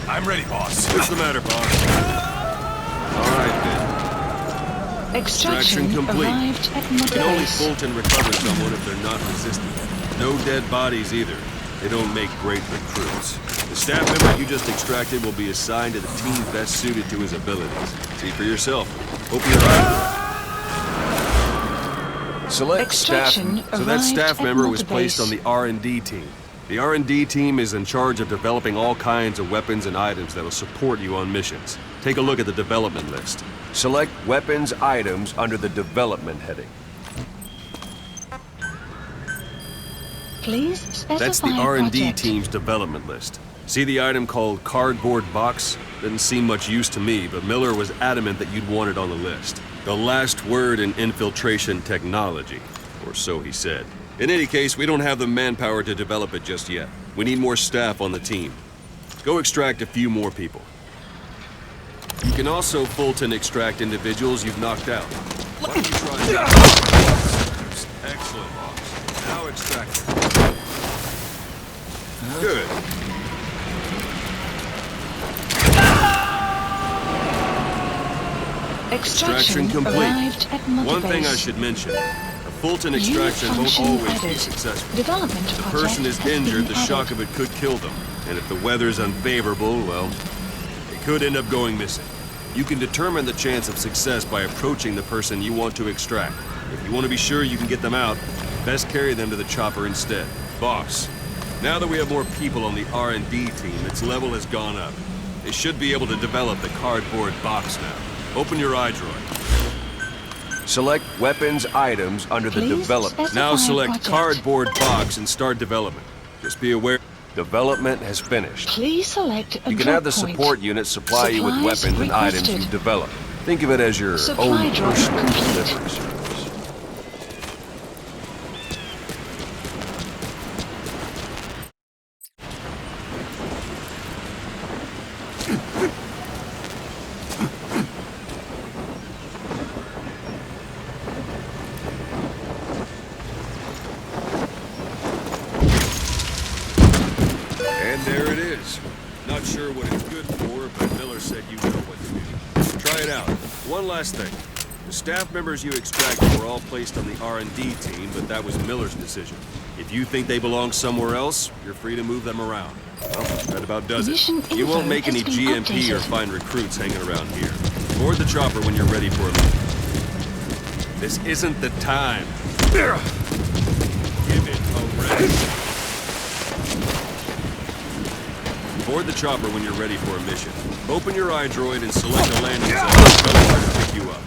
I'm ready, boss. What's the matter, boss? All right, then. Extraction complete. arrived at You can only Mother Fulton recover someone if they're not resistant. No dead bodies either. They don't make great recruits. The staff member you just extracted will be assigned to the team best suited to his abilities. See for yourself. Open your eyes. Select staff. So that staff member was placed on the R&D team. The R&D team is in charge of developing all kinds of weapons and items that will support you on missions. Take a look at the development list. Select weapons items under the development heading. Please specify That's the R&D project. team's development list. See the item called cardboard box? Didn't seem much use to me, but Miller was adamant that you'd want it on the list. The last word in infiltration technology, or so he said. In any case, we don't have the manpower to develop it just yet. We need more staff on the team. Go extract a few more people. You can also Fulton extract individuals you've knocked out. Why don't you try that? Excellent, boss. Now extract it. Good. Extraction complete. Arrived at Mother One thing I Base. should mention. A Fulton extraction won't function always be added. successful. Development If the project person is has injured, been the shock added. of it could kill them. And if the weather's unfavorable, well, it could end up going missing. You can determine the chance of success by approaching the person you want to extract. If you want to be sure you can get them out, best carry them to the chopper instead. Boss, now that we have more people on the R&D team, its level has gone up. They should be able to develop the cardboard box now. Open your eye droid. Select weapons items under the Please development. Now specify select project. cardboard box and start development. Just be aware, development has finished. Please select a You can drop have the point. support unit supply you with Supplies weapons and items requested. you've developed. Think of it as your Supply own drop personal complete. delivery service. And there it is. Not sure what it's good for, but Miller said you know what to do. Try it out. One last thing. The staff members you extracted were all placed on the R&D team, but that was Miller's decision. If you think they belong somewhere else, you're free to move them around. Well, that about does it. Mission You won't make info any has been GMP or updated. find recruits hanging around here. Board the chopper when you're ready for a move. This isn't the time. Give it a rest. Board the chopper when you're ready for a mission. Open your iDroid and select a landing zone. Tell them where to pick you up.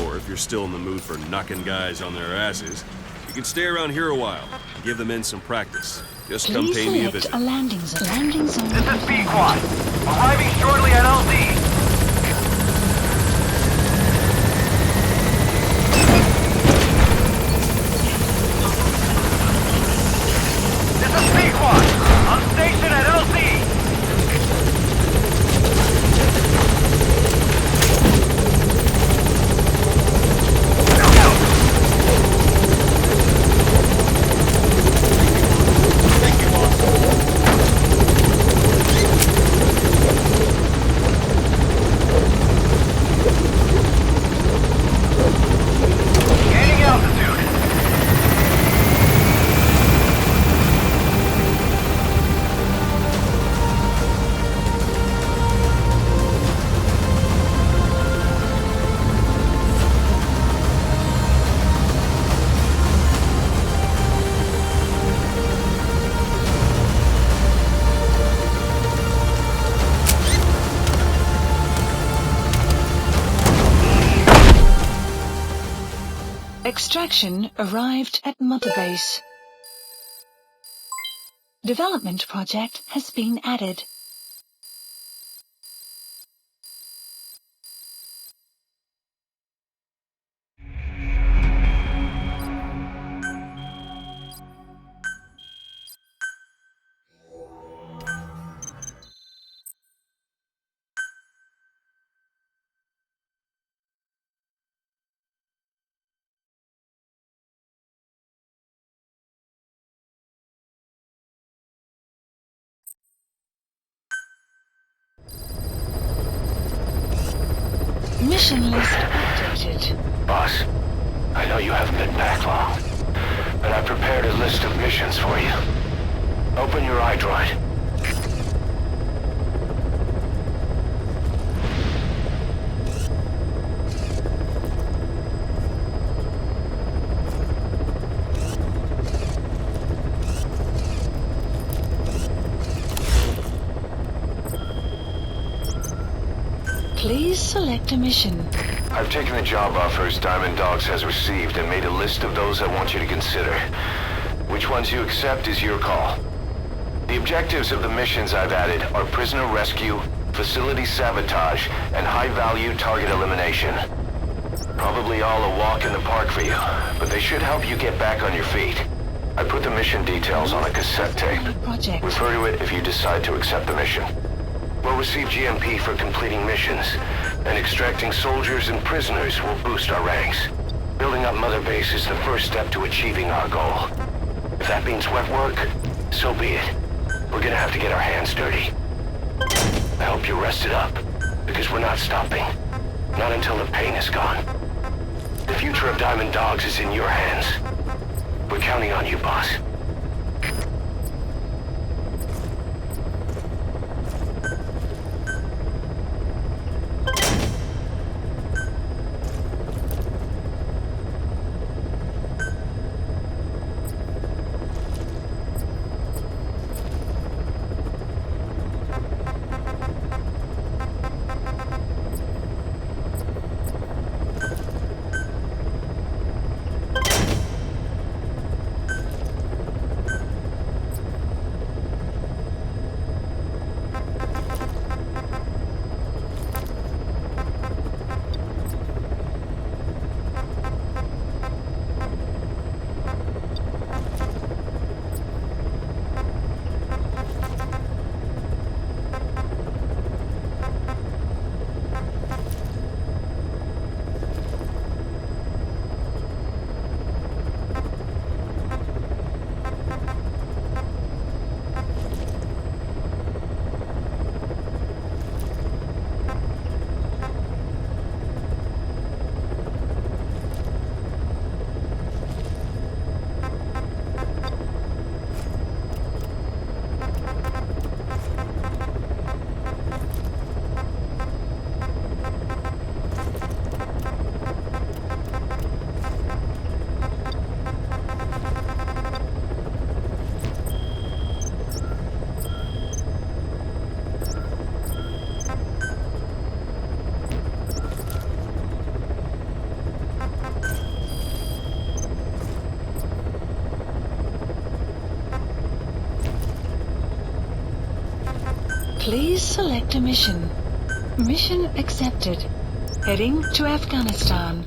Or if you're still in the mood for knocking guys on their asses, you can stay around here a while. Give the men some practice. Just come Please pay me a select visit. a landing zone. Landing zone. This is Pequod. Arriving shortly at LZ. This is Pequod. On station at LZ. Extraction arrived at Mother Base. Development project has been added. Mission list updated. Boss, I know you haven't been back long, but I prepared a list of missions for you. Open your iDroid. Please select a mission. I've taken the job offers Diamond Dogs has received and made a list of those I want you to consider. Which ones you accept is your call. The objectives of the missions I've added are prisoner rescue, facility sabotage, and high-value target elimination. Probably all a walk in the park for you, but they should help you get back on your feet. I put the mission details on a cassette tape. Refer to it if you decide to accept the mission. We'll receive GMP for completing missions, and extracting soldiers and prisoners will boost our ranks. Building up Mother Base is the first step to achieving our goal. If that means wet work, so be it. We're gonna have to get our hands dirty. I hope you're rested up, because we're not stopping. Not until the pain is gone. The future of Diamond Dogs is in your hands. We're counting on you, boss. Please select a mission. Mission accepted. Heading to Afghanistan.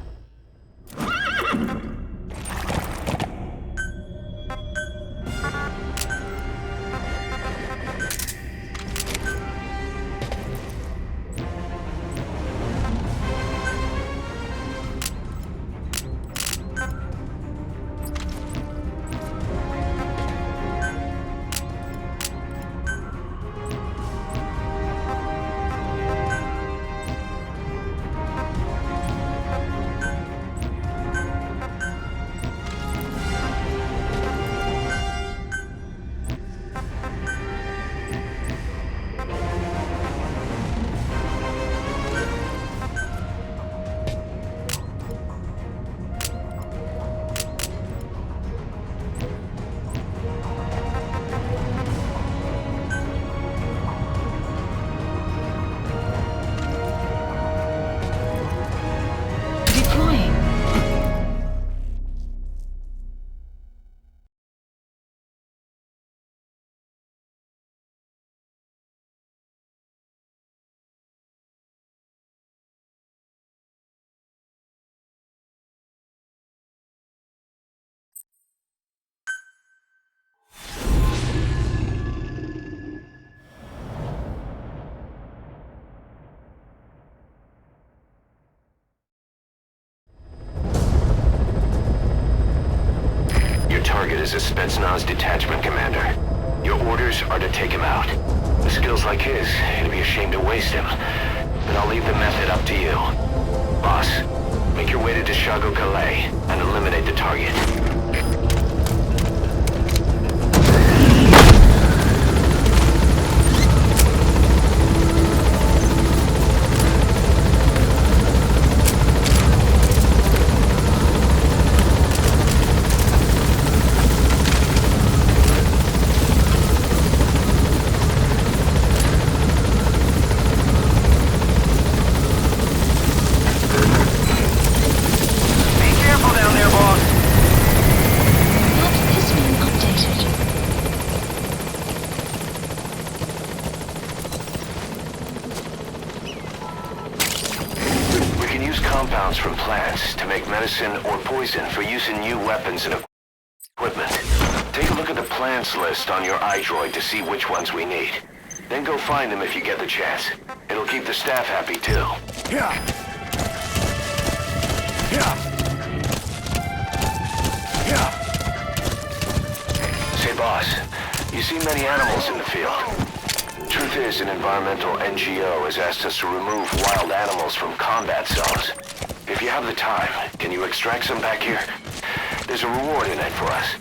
is a Spetsnaz detachment commander. Your orders are to take him out. With skills like his, it'd be a shame to waste him. But I'll leave the method up to you. Boss, make your way to Deshago Calais and eliminate the target. From plants to make medicine or poison for use in new weapons and equipment. Take a look at the plants list on your iDroid to see which ones we need. Then go find them if you get the chance. It'll keep the staff happy too. Yeah. Yeah. Yeah. Say, boss, you see many animals in the field. Truth is, an environmental NGO has asked us to remove wild animals from combat zones. If you have the time, can you extract some back here? There's a reward in it for us.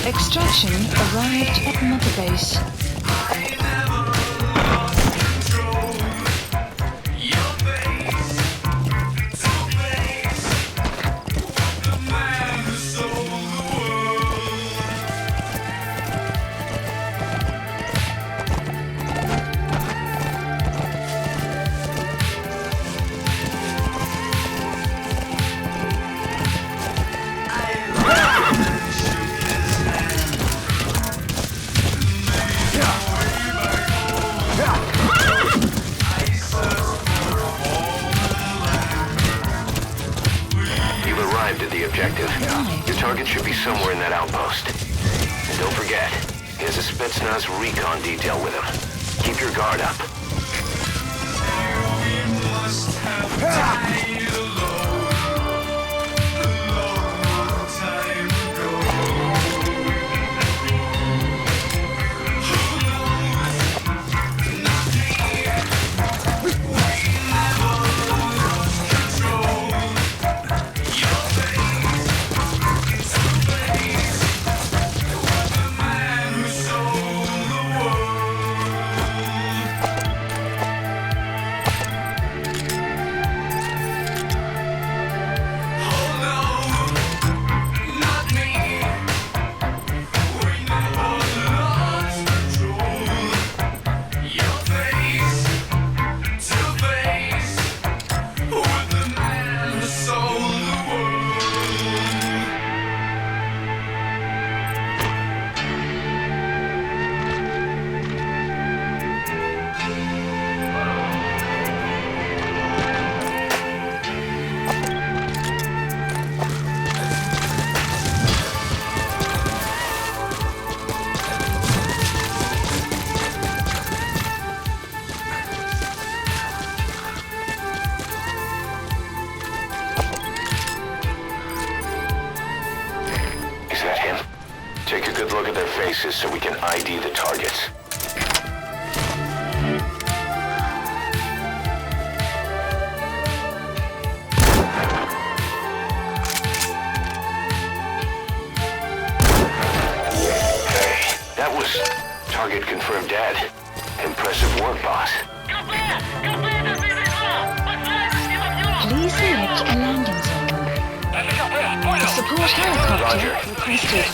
Extraction arrived at Mother Base. Your target should be somewhere in that outpost. And don't forget, he has a Spetsnaz recon detail with him. Keep your guard up. Take a good look at their faces so we can ID the targets. Hey, that was target confirmed dead. Impressive work, boss. Please select a landing zone. Support helicopter requested.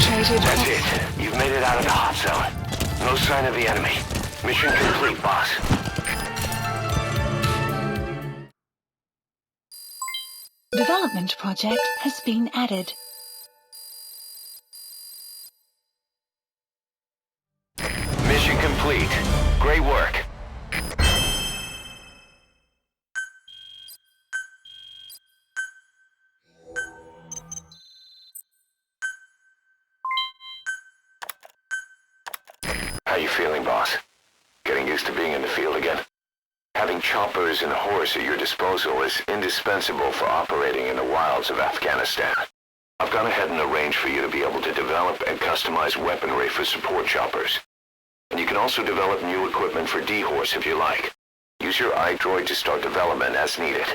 infiltrated. That's it. You've made it out of the hot zone. No sign of the enemy. Mission complete, boss. Development project has been added. Mission complete. Great work. How you feeling, boss? Getting used to being in the field again? Having choppers and horse at your disposal is indispensable for operating in the wilds of Afghanistan. I've gone ahead and arranged for you to be able to develop and customize weaponry for support choppers. And you can also develop new equipment for D-Horse if you like. Use your iDroid to start development as needed.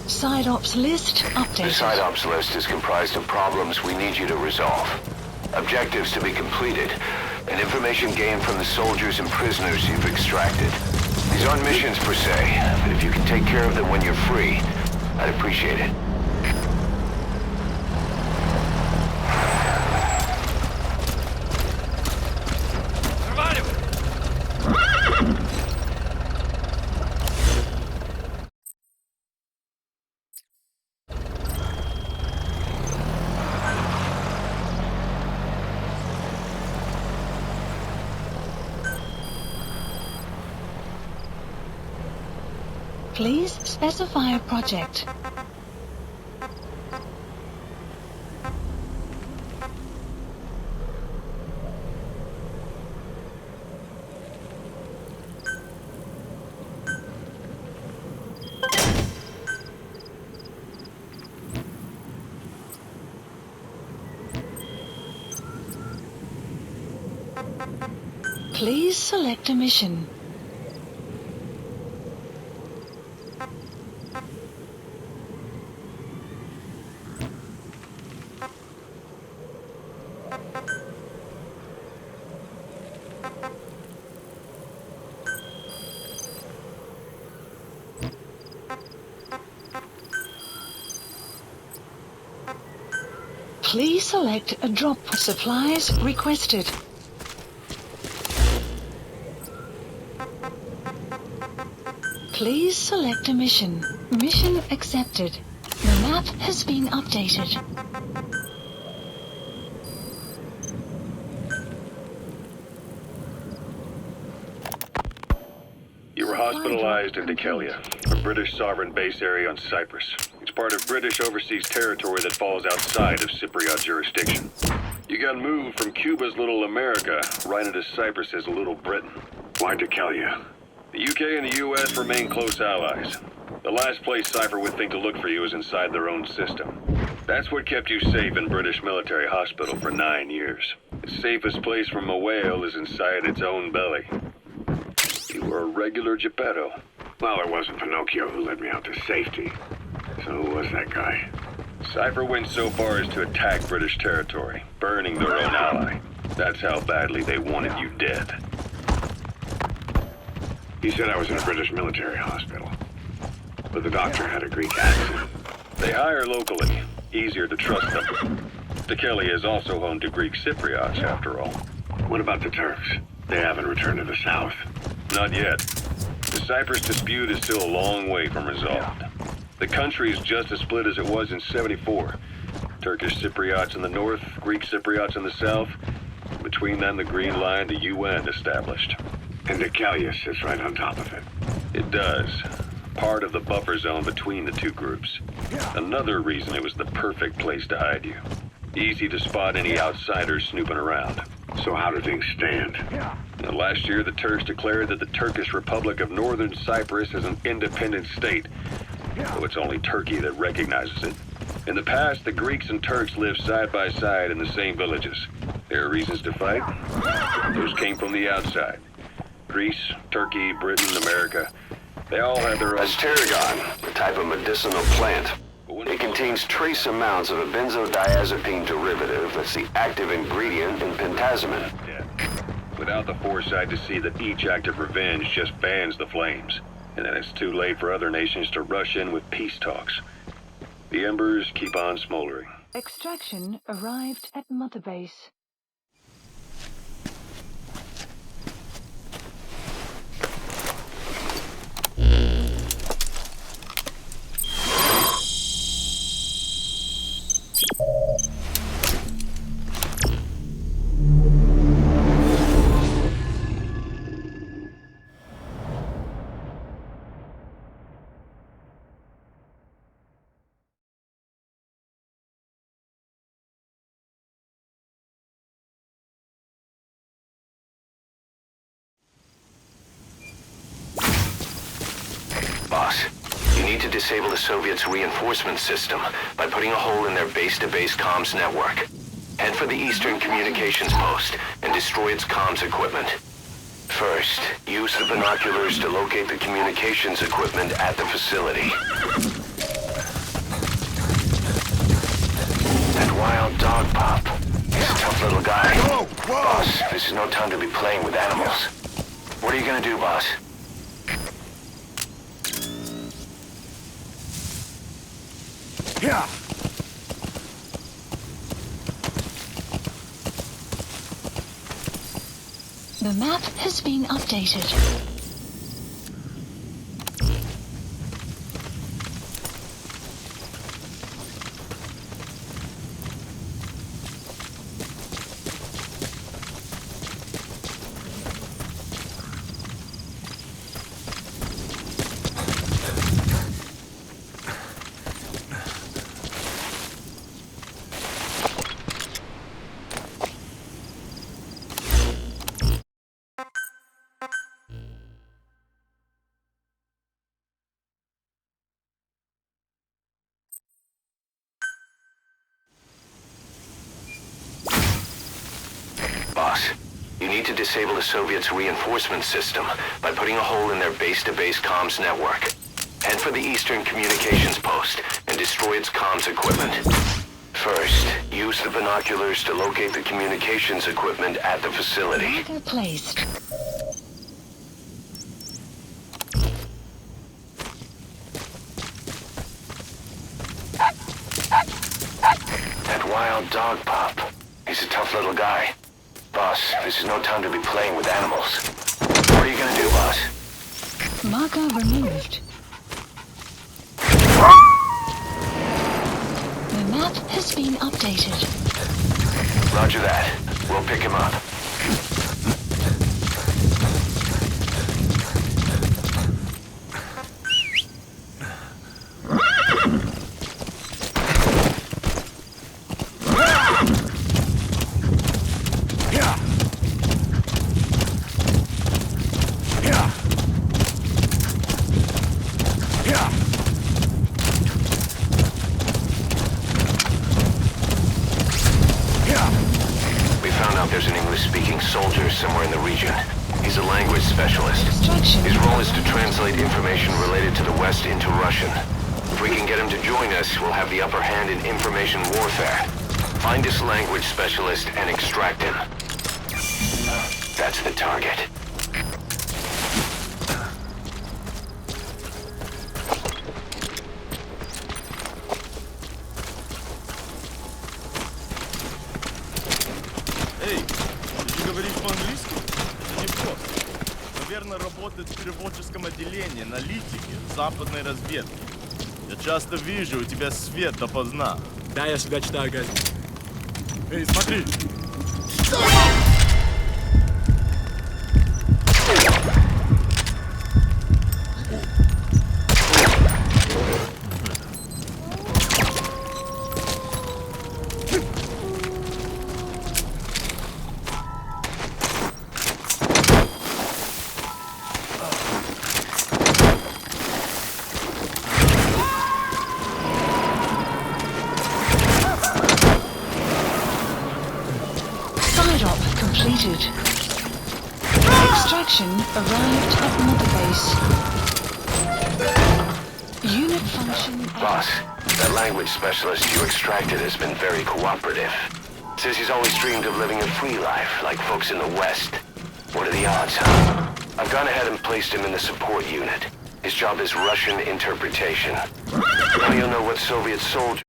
Side ops list updated. The side ops list is comprised of problems we need you to resolve, objectives to be completed, and information gained from the soldiers and prisoners you've extracted. These aren't missions per se, but if you can take care of them when you're free, I'd appreciate it. Please specify a project. Please select a mission. Please select a drop. Supplies requested. Please select a mission. Mission accepted. The map has been updated. You were hospitalized in Dikelia, a British sovereign base area on Cyprus. It's part of British overseas territory that falls outside of Cypriot jurisdiction. You got moved from Cuba's Little America right into Cyprus's Little Britain. Why Dikelia? The UK and the US remain close allies. The last place Cypher would think to look for you is inside their own system. That's what kept you safe in British military hospital for 9 years. The safest place from a whale is inside its own belly. You were a regular Geppetto. Well, it wasn't Pinocchio who led me out to safety. So who was that guy? Cypher went so far as to attack British territory, burning their own ally. That's how badly they wanted you dead. He said I was in a British military hospital. But the doctor had a Greek accent. They hire locally. Easier to trust them. Dikelia is also home to Greek Cypriots, after all. What about the Turks? They haven't returned to the south. Not yet. The Cyprus dispute is still a long way from resolved. The country is just as split as it was in '74. Turkish Cypriots in the north, Greek Cypriots in the south. Between them, the Green Line, the UN established. And Dikelia sits right on top of it. It does. Part of the buffer zone between the two groups. Another reason it was the perfect place to hide you. Easy to spot any outsiders snooping around. So how do things stand? Now, last year, the Turks declared that the Turkish Republic of Northern Cyprus is an independent state, though it's only Turkey that recognizes it. In the past, the Greeks and Turks lived side by side in the same villages. There are reasons to fight. Those came from the outside. Greece, Turkey, Britain, America. They all have their own... That's tarragon, a type of medicinal plant. It contains trace amounts of a benzodiazepine derivative that's the active ingredient in pentazimine. Yeah. Without the foresight to see that each act of revenge just fans the flames. And then it's too late for other nations to rush in with peace talks. The embers keep on smoldering. Extraction arrived at Mother Base. Boss, you need to disable the Soviets' reinforcement system by putting a hole in their base-to-base comms network. Head for the Eastern Communications Post and destroy its comms equipment. First, use the binoculars to locate the communications equipment at the facility. That wild dog pup. He's a tough little guy. Whoa, whoa. Boss, this is no time to be playing with animals. What are you gonna do, boss? Yeah. The map has been updated. Boss, you need to disable the Soviets' reinforcement system by putting a hole in their base-to-base comms network. Head for the Eastern Communications Post and destroy its comms equipment. First, use the binoculars to locate the communications equipment at the facility. Marker placed. That wild dog pup. He's a tough little guy. Boss, this is no time to be playing with animals. What are you gonna do, boss? Marker removed. The map has been updated. Roger that. We'll pick him up. There's an English-speaking soldier somewhere in the region. He's a language specialist. His role is to translate information related to the West into Russian. If we can get him to join us, we'll have the upper hand in information warfare. Find this language specialist and extract him. That's the target. Работает в переводческом отделении, аналитики, западной разведки. Я часто вижу, у тебя свет допоздна. Да, я всегда читаю газету. Эй, смотри! Extraction arrived at Mother Base. Unit function... Boss, that language specialist you extracted has been very cooperative. Says he's always dreamed of living a free life, like folks in the West. What are the odds, huh? I've gone ahead and placed him in the support unit. His job is Russian interpretation. Now you'll know what Soviet soldiers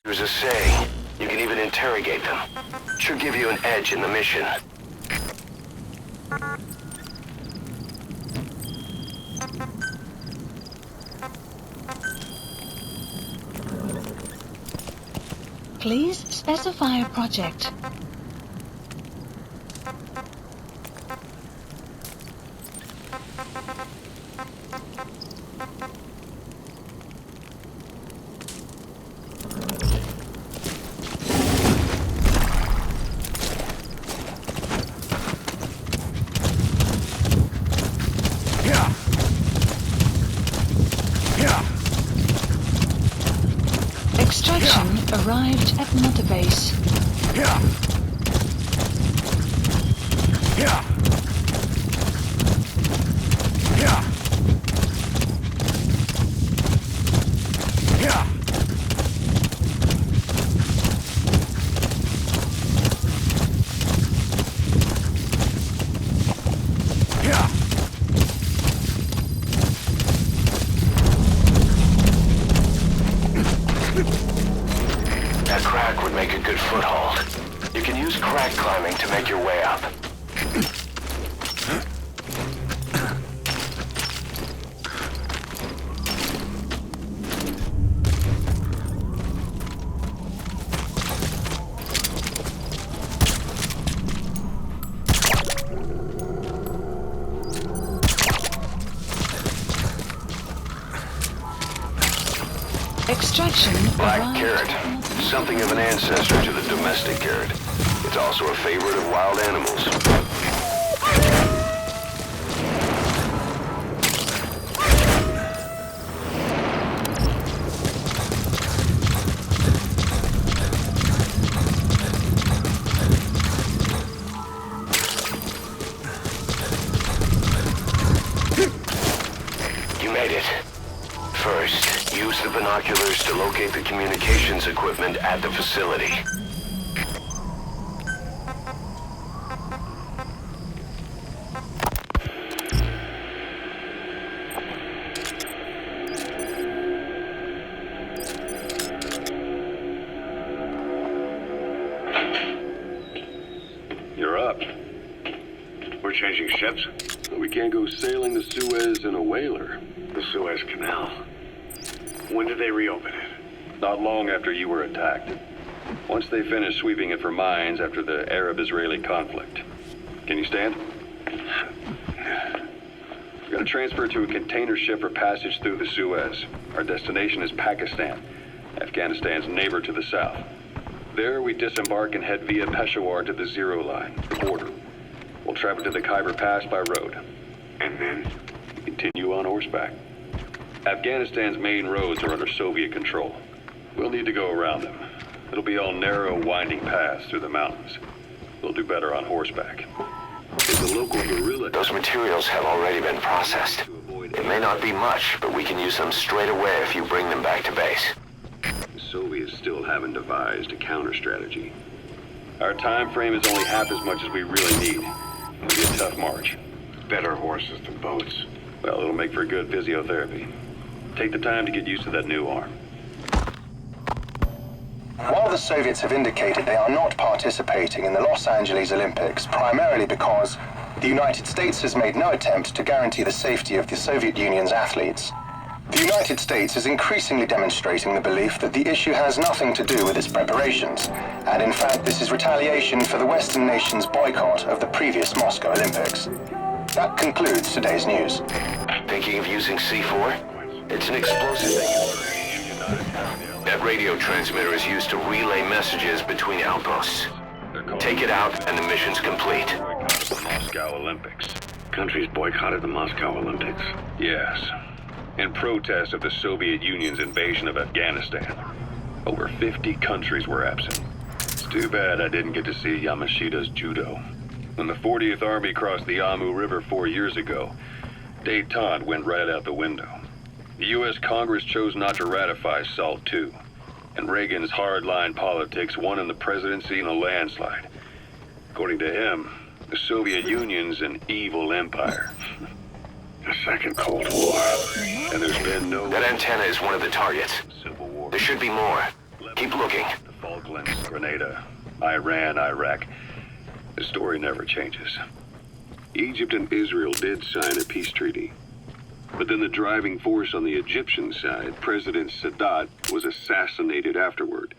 are saying. You can even interrogate them. Should give you an edge in the mission. Please specify a project. Extraction arrived at Mother Base. That crack would make a good foothold. You can use crack climbing to make your way up. Extraction Black arrived. carrot. Something of an ancestor to the domestic carrot. It's also a favorite of wild animals. You made it. First, use the binoculars to locate the communications equipment at the facility. You're up. We're changing ships. We can't go sailing the Suez in a whaler. The Suez Canal. When did they reopen it? Not long after you were attacked. Once they finished sweeping it for mines after the Arab-Israeli conflict. Can you stand? We're gonna transfer to a container ship for passage through the Suez. Our destination is Pakistan, Afghanistan's neighbor to the south. There we disembark and head via Peshawar to the Zero Line, the border. We'll travel to the Khyber Pass by road. And then? Continue on horseback. Afghanistan's main roads are under Soviet control. We'll need to go around them. It'll be all narrow, winding paths through the mountains. We'll do better on horseback. There's a local guerrilla... Those materials have already been processed. It may not be much, but we can use them straight away if you bring them back to base. The Soviets still haven't devised a counter-strategy. Our time frame is only half as much as we really need. It'll be a tough march. Better horses than boats. Well, it'll make for good physiotherapy. Take the time to get used to that new arm. While the Soviets have indicated they are not participating in the Los Angeles Olympics, primarily because the United States has made no attempt to guarantee the safety of the Soviet Union's athletes, the United States is increasingly demonstrating the belief that the issue has nothing to do with its preparations, and in fact this is retaliation for the Western nations' boycott of the previous Moscow Olympics. That concludes today's news. Thinking of using C4? It's an explosive thing. That radio transmitter is used to relay messages between outposts. Take it out and the mission's complete. The Moscow Olympics. Countries boycotted the Moscow Olympics? Yes. In protest of the Soviet Union's invasion of Afghanistan. Over 50 countries were absent. It's too bad I didn't get to see Yamashita's judo. When the 40th Army crossed the Amu River 4 years ago, détente went right out the window. The U.S. Congress chose not to ratify SALT II, and Reagan's hardline politics won him the presidency in a landslide. According to him, the Soviet Union's an evil empire. A second Cold War. And there's been no... That antenna is one of the targets. Civil War. There should be more. Keep looking. The Falklands, Grenada, Iran, Iraq. The story never changes. Egypt and Israel did sign a peace treaty. But then the driving force on the Egyptian side, President Sadat, was assassinated afterward.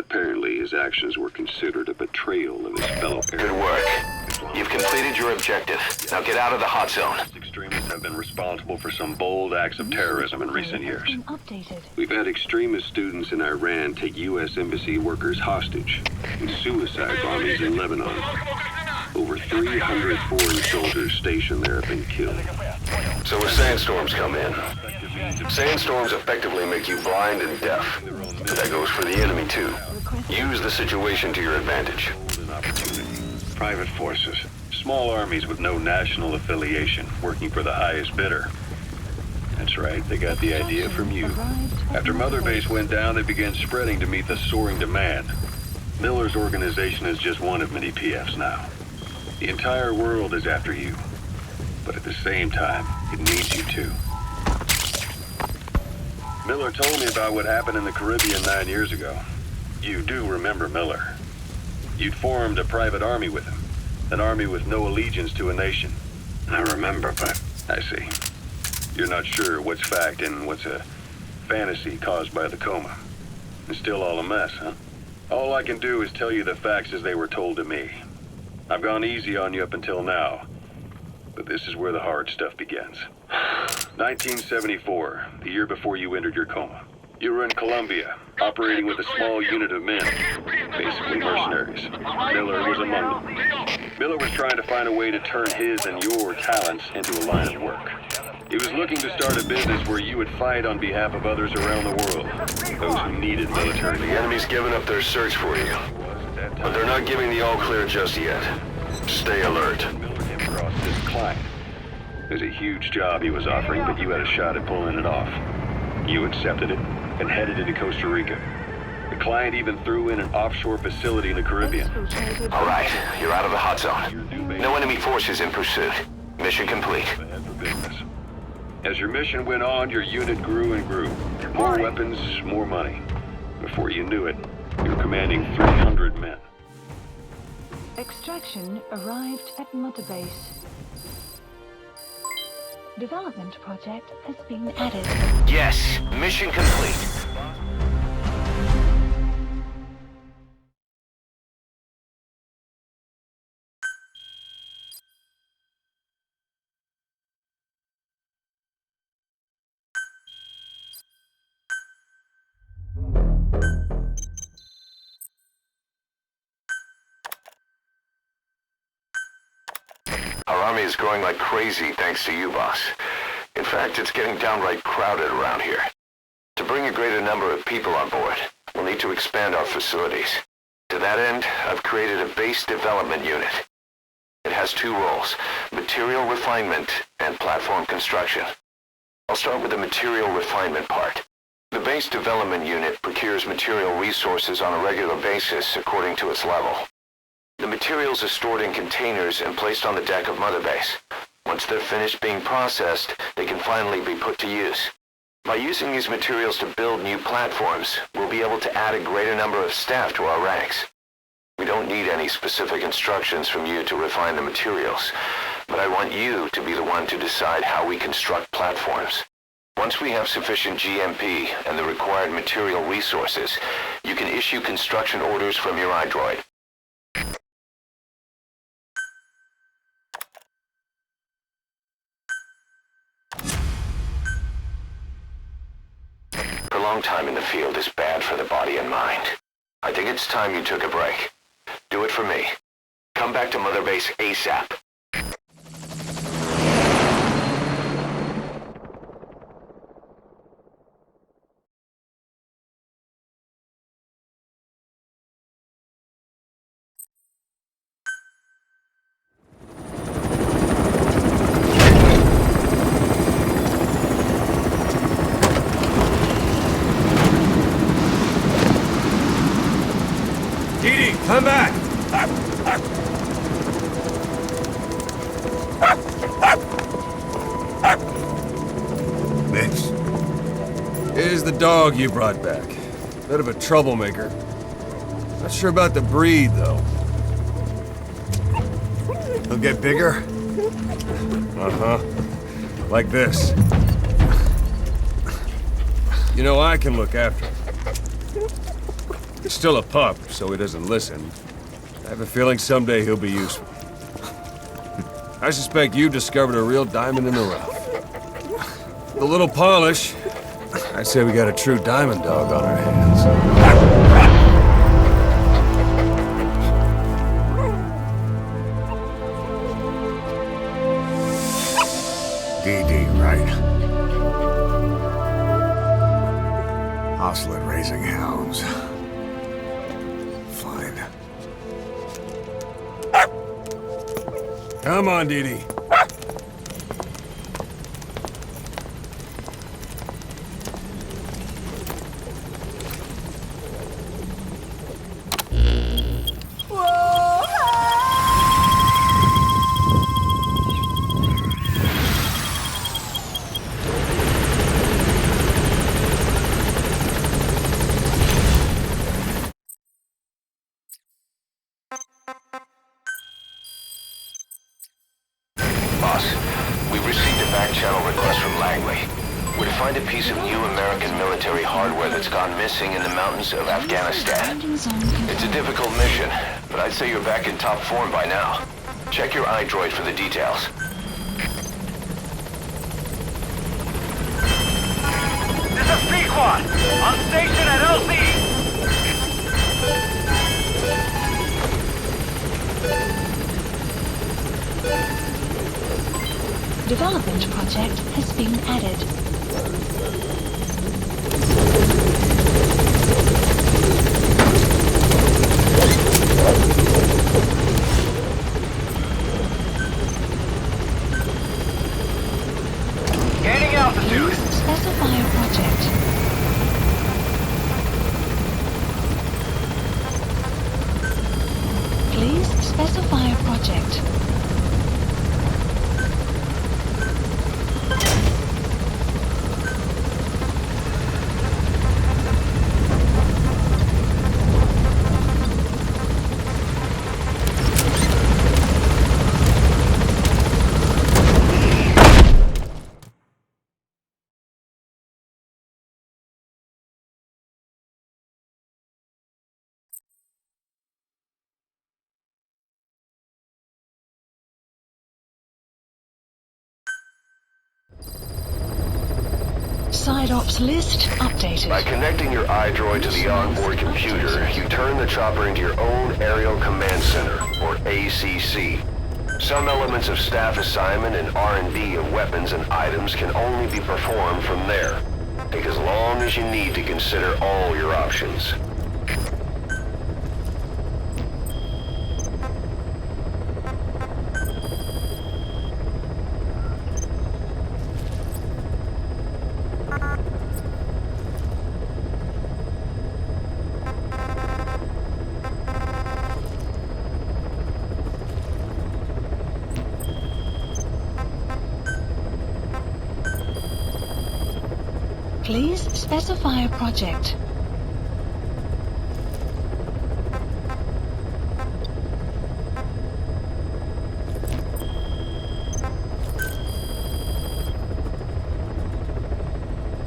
Apparently, his actions were considered a betrayal of his fellow Arabs. Good work. You've completed your objective. Now get out of the hot zone. Extremists have been responsible for some bold acts of terrorism in recent years. Updated. We've had extremist students in Iran take U.S. embassy workers hostage, and suicide bombings in Lebanon. Over 300 foreign soldiers stationed there have been killed. So when sandstorms come in, sandstorms effectively make you blind and deaf. But that goes for the enemy too. Use the situation to your advantage. Private forces, small armies with no national affiliation, working for the highest bidder. That's right, they got the idea from you. After Mother Base went down, they began spreading to meet the soaring demand. Miller's organization is just one of many PFs now. The entire world is after you. But at the same time, it needs you too. Miller told me about what happened in the Caribbean 9 years ago. You do remember Miller. You'd formed a private army with him. An army with no allegiance to a nation. I remember, but... I see. You're not sure what's fact and what's a fantasy caused by the coma. It's still all a mess, huh? All I can do is tell you the facts as they were told to me. I've gone easy on you up until now. But this is where the hard stuff begins. 1974, the year before you entered your coma. You were in Colombia, operating with a small unit of men, basically mercenaries. Miller was among them. Miller was trying to find a way to turn his and your talents into a line of work. He was looking to start a business where you would fight on behalf of others around the world, those who needed military. The enemy's given up their search for you, but they're not giving the all-clear just yet. Stay alert. Miller came across this client. There's a huge job he was offering, but you had a shot at pulling it off. You accepted it and headed into Costa Rica. The client even threw in an offshore facility in the Caribbean. All right, you're out of the hot zone. No enemy forces in pursuit. Mission complete. Ahead for business. As your mission went on, your unit grew and grew. More weapons, more money. Before you knew it, you were commanding 300 men. Extraction arrived at Mother Base. Development project has been added. Yes, mission complete. Our army is growing like crazy thanks to you, boss. In fact, it's getting downright crowded around here. To bring a greater number of people on board, we'll need to expand our facilities. To that end, I've created a base development unit. It has two roles, material refinement and platform construction. I'll start with the material refinement part. The base development unit procures material resources on a regular basis according to its level. The materials are stored in containers and placed on the deck of Mother Base. Once they're finished being processed, they can finally be put to use. By using these materials to build new platforms, we'll be able to add a greater number of staff to our ranks. We don't need any specific instructions from you to refine the materials, but I want you to be the one to decide how we construct platforms. Once we have sufficient GMP and the required material resources, you can issue construction orders from your iDroid. Prolonged time in the field is bad for the body and mind. I think it's time you took a break. Do it for me. Come back to Mother Base ASAP. the dog you brought back. Bit of a troublemaker. Not sure about the breed, though. He'll get bigger? Uh-huh. Like this. You know, I can look after him. He's still a pup, so he doesn't listen. I have a feeling someday he'll be useful. I suspect you discovered a real diamond in the rough. With a little polish, I'd say we got a true diamond dog on our hands. DD, right? Oslet raising hounds. Fine. Come on, Dee. Boss, we received a back-channel request from Langley. We're to find a piece of new American military hardware that's gone missing in the mountains of Afghanistan. It's a difficult mission, but I'd say you're back in top form by now. Check your iDroid for the details. This is Pequod! On station at LZ! Development project has been added. Gaining altitude. Please specify a project. Please specify a project. Side ops list updated. By connecting your iDroid to the onboard computer, you turn the chopper into your own Aerial Command Center, or ACC. Some elements of staff assignment and R&D of weapons and items can only be performed from there. Take as long as you need to consider all your options. Please specify a project.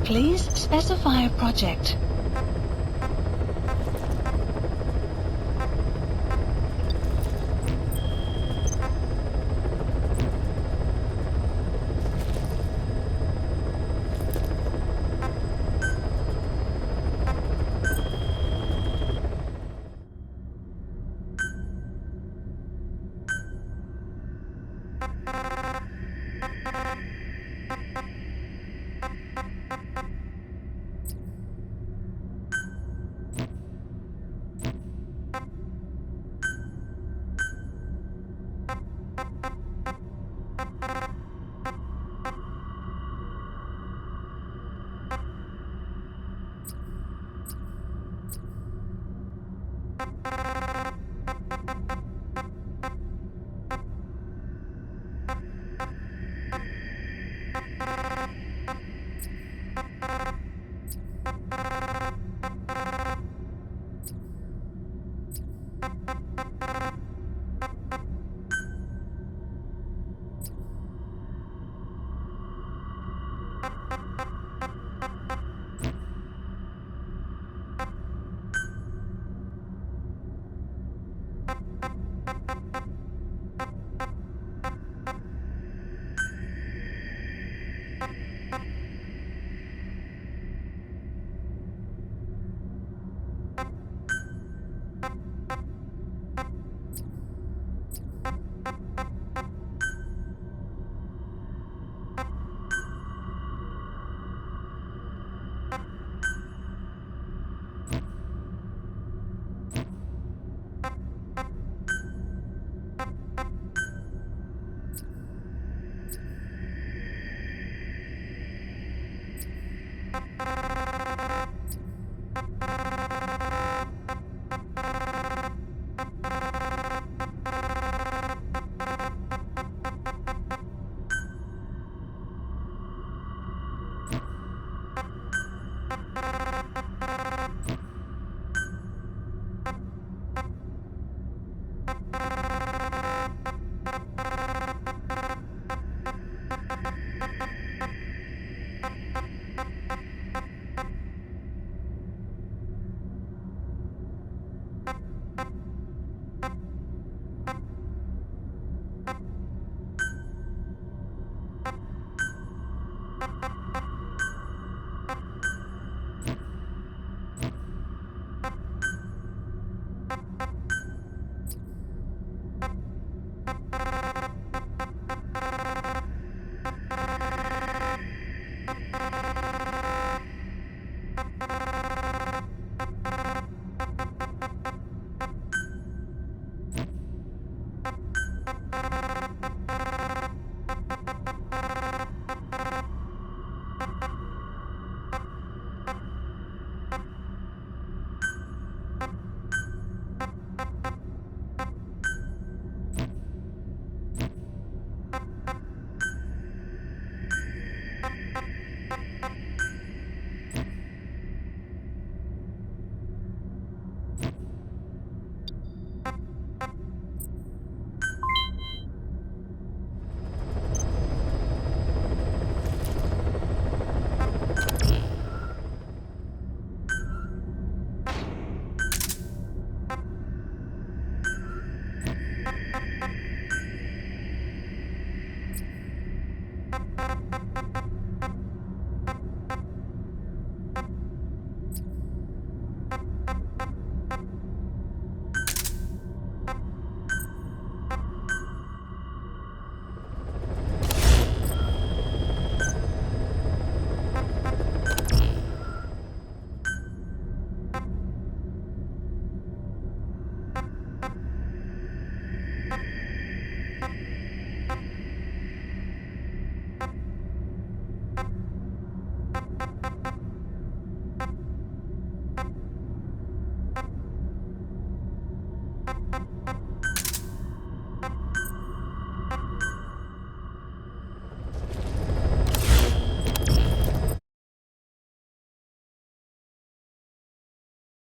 Please specify a project. you